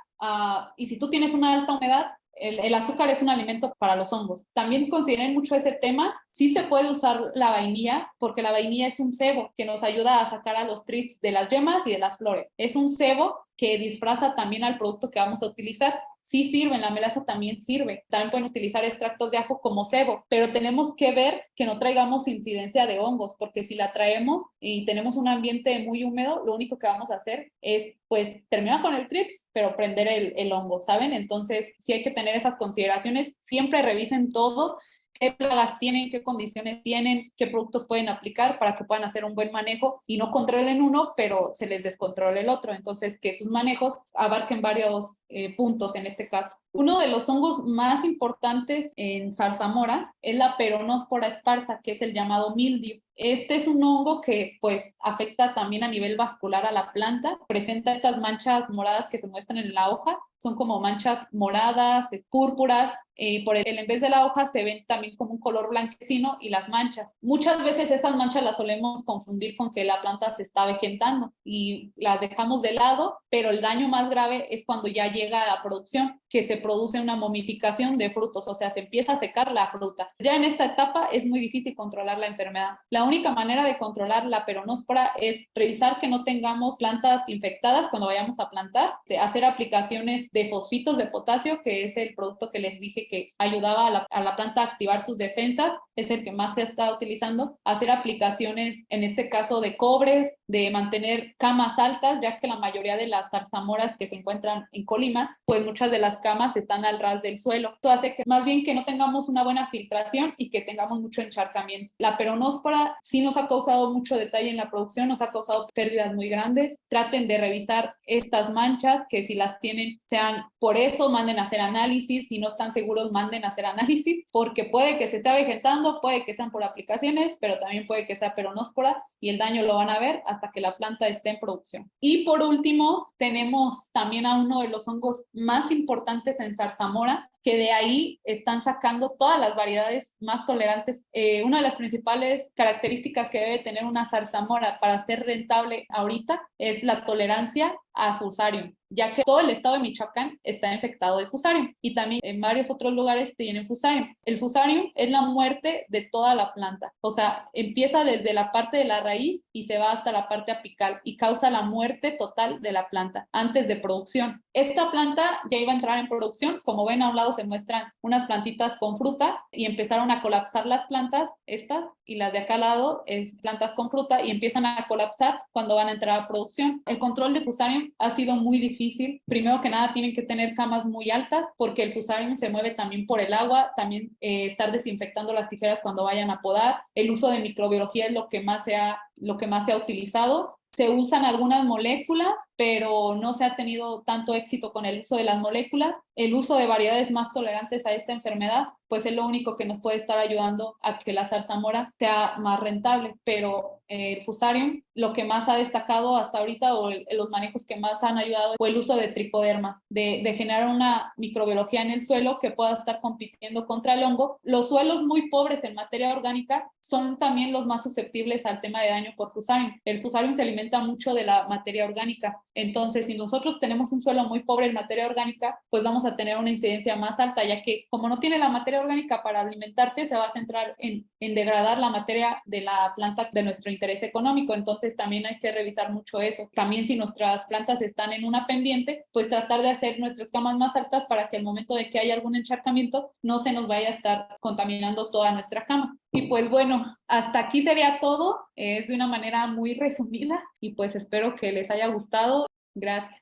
y si tú tienes una alta humedad, el azúcar es un alimento para los hongos. También consideren mucho ese tema. Sí se puede usar la vainilla, porque la vainilla es un sebo que nos ayuda a sacar a los trips de las yemas y de las flores. Es un sebo que disfraza también al producto que vamos a utilizar. Sí sirven, la melaza también sirve. También pueden utilizar extractos de ajo como sebo, pero tenemos que ver que no traigamos incidencia de hongos, porque si la traemos y tenemos un ambiente muy húmedo, lo único que vamos a hacer es, pues, terminar con el trips, pero prender el hongo, ¿saben? Entonces, sí hay que tener esas consideraciones. Siempre revisen todo, qué plagas tienen, qué condiciones tienen, qué productos pueden aplicar para que puedan hacer un buen manejo y no controlen uno, pero se les descontrole el otro. Entonces, que sus manejos abarquen varios puntos en este caso. Uno de los hongos más importantes en zarzamora es la Peronospora esparsa, que es el llamado mildiu. Este es un hongo que pues afecta también a nivel vascular a la planta, presenta estas manchas moradas que se muestran en la hoja, son como manchas moradas, púrpuras, por en vez de la hoja se ven también como un color blanquecino y las manchas. Muchas veces estas manchas las solemos confundir con que la planta se está vegetando y las dejamos de lado, pero el daño más grave es cuando ya llega a la producción, que se produce una momificación de frutos, o sea, se empieza a secar la fruta. Ya en esta etapa es muy difícil controlar la enfermedad. La única manera de controlar la peronóspora es revisar que no tengamos plantas infectadas cuando vayamos a plantar, hacer aplicaciones de fosfitos de potasio, que es el producto que les dije que ayudaba a la planta a activar sus defensas, es el que más se está utilizando, hacer aplicaciones, en este caso de cobres, de mantener camas altas, ya que la mayoría de las zarzamoras que se encuentran en Colima, pues muchas de las camas están al ras del suelo. Esto hace que más bien que no tengamos una buena filtración y que tengamos mucho encharcamiento. La peronóspora sí nos ha causado mucho detalle en la producción, nos ha causado pérdidas muy grandes. Traten de revisar estas manchas, que si las tienen sean por eso, manden a hacer análisis, si no están seguros manden a hacer análisis, porque puede que se esté vegetando, puede que sean por aplicaciones, pero también puede que sea peronóspora y el daño lo van a ver hasta que la planta esté en producción. Y por último, tenemos también a uno de los hongos más importantes en zarzamora, que de ahí están sacando todas las variedades más tolerantes. Una de las principales características que debe tener una zarzamora para ser rentable ahorita es la tolerancia a Fusarium, ya que todo el estado de Michoacán está infectado de Fusarium y también en varios otros lugares tienen Fusarium. El Fusarium es la muerte de toda la planta, o sea, empieza desde la parte de la raíz y se va hasta la parte apical y causa la muerte total de la planta antes de producción. Esta planta ya iba a entrar en producción, como ven a un lado se muestran unas plantitas con fruta y empezaron a colapsar las plantas, estas, y las de acá al lado es plantas con fruta y empiezan a colapsar cuando van a entrar a producción. El control de Fusarium ha sido muy difícil. Primero que nada tienen que tener camas muy altas porque el Fusarium se mueve también por el agua, también estar desinfectando las tijeras cuando vayan a podar. El uso de microbiología es lo que más se ha utilizado. Se usan algunas moléculas, pero no se ha tenido tanto éxito con el uso de las moléculas. El uso de variedades más tolerantes a esta enfermedad, pues es lo único que nos puede estar ayudando a que la zarzamora sea más rentable. Pero el Fusarium, lo que más ha destacado hasta ahorita o los manejos que más han ayudado fue el uso de tricodermas, de generar una microbiología en el suelo que pueda estar compitiendo contra el hongo. Los suelos muy pobres en materia orgánica son también los más susceptibles al tema de daño por Fusarium. El Fusarium se alimenta mucho de la materia orgánica. Entonces, si nosotros tenemos un suelo muy pobre en materia orgánica, pues vamos a tener una incidencia más alta, ya que como no tiene la materia orgánica para alimentarse, se va a centrar en degradar la materia de la planta de nuestro interés económico. Entonces, también hay que revisar mucho eso. También si nuestras plantas están en una pendiente, pues tratar de hacer nuestras camas más altas para que al momento de que haya algún encharcamiento, no se nos vaya a estar contaminando toda nuestra cama. Y pues bueno, hasta aquí sería todo. Es de una manera muy resumida y pues espero que les haya gustado. Gracias.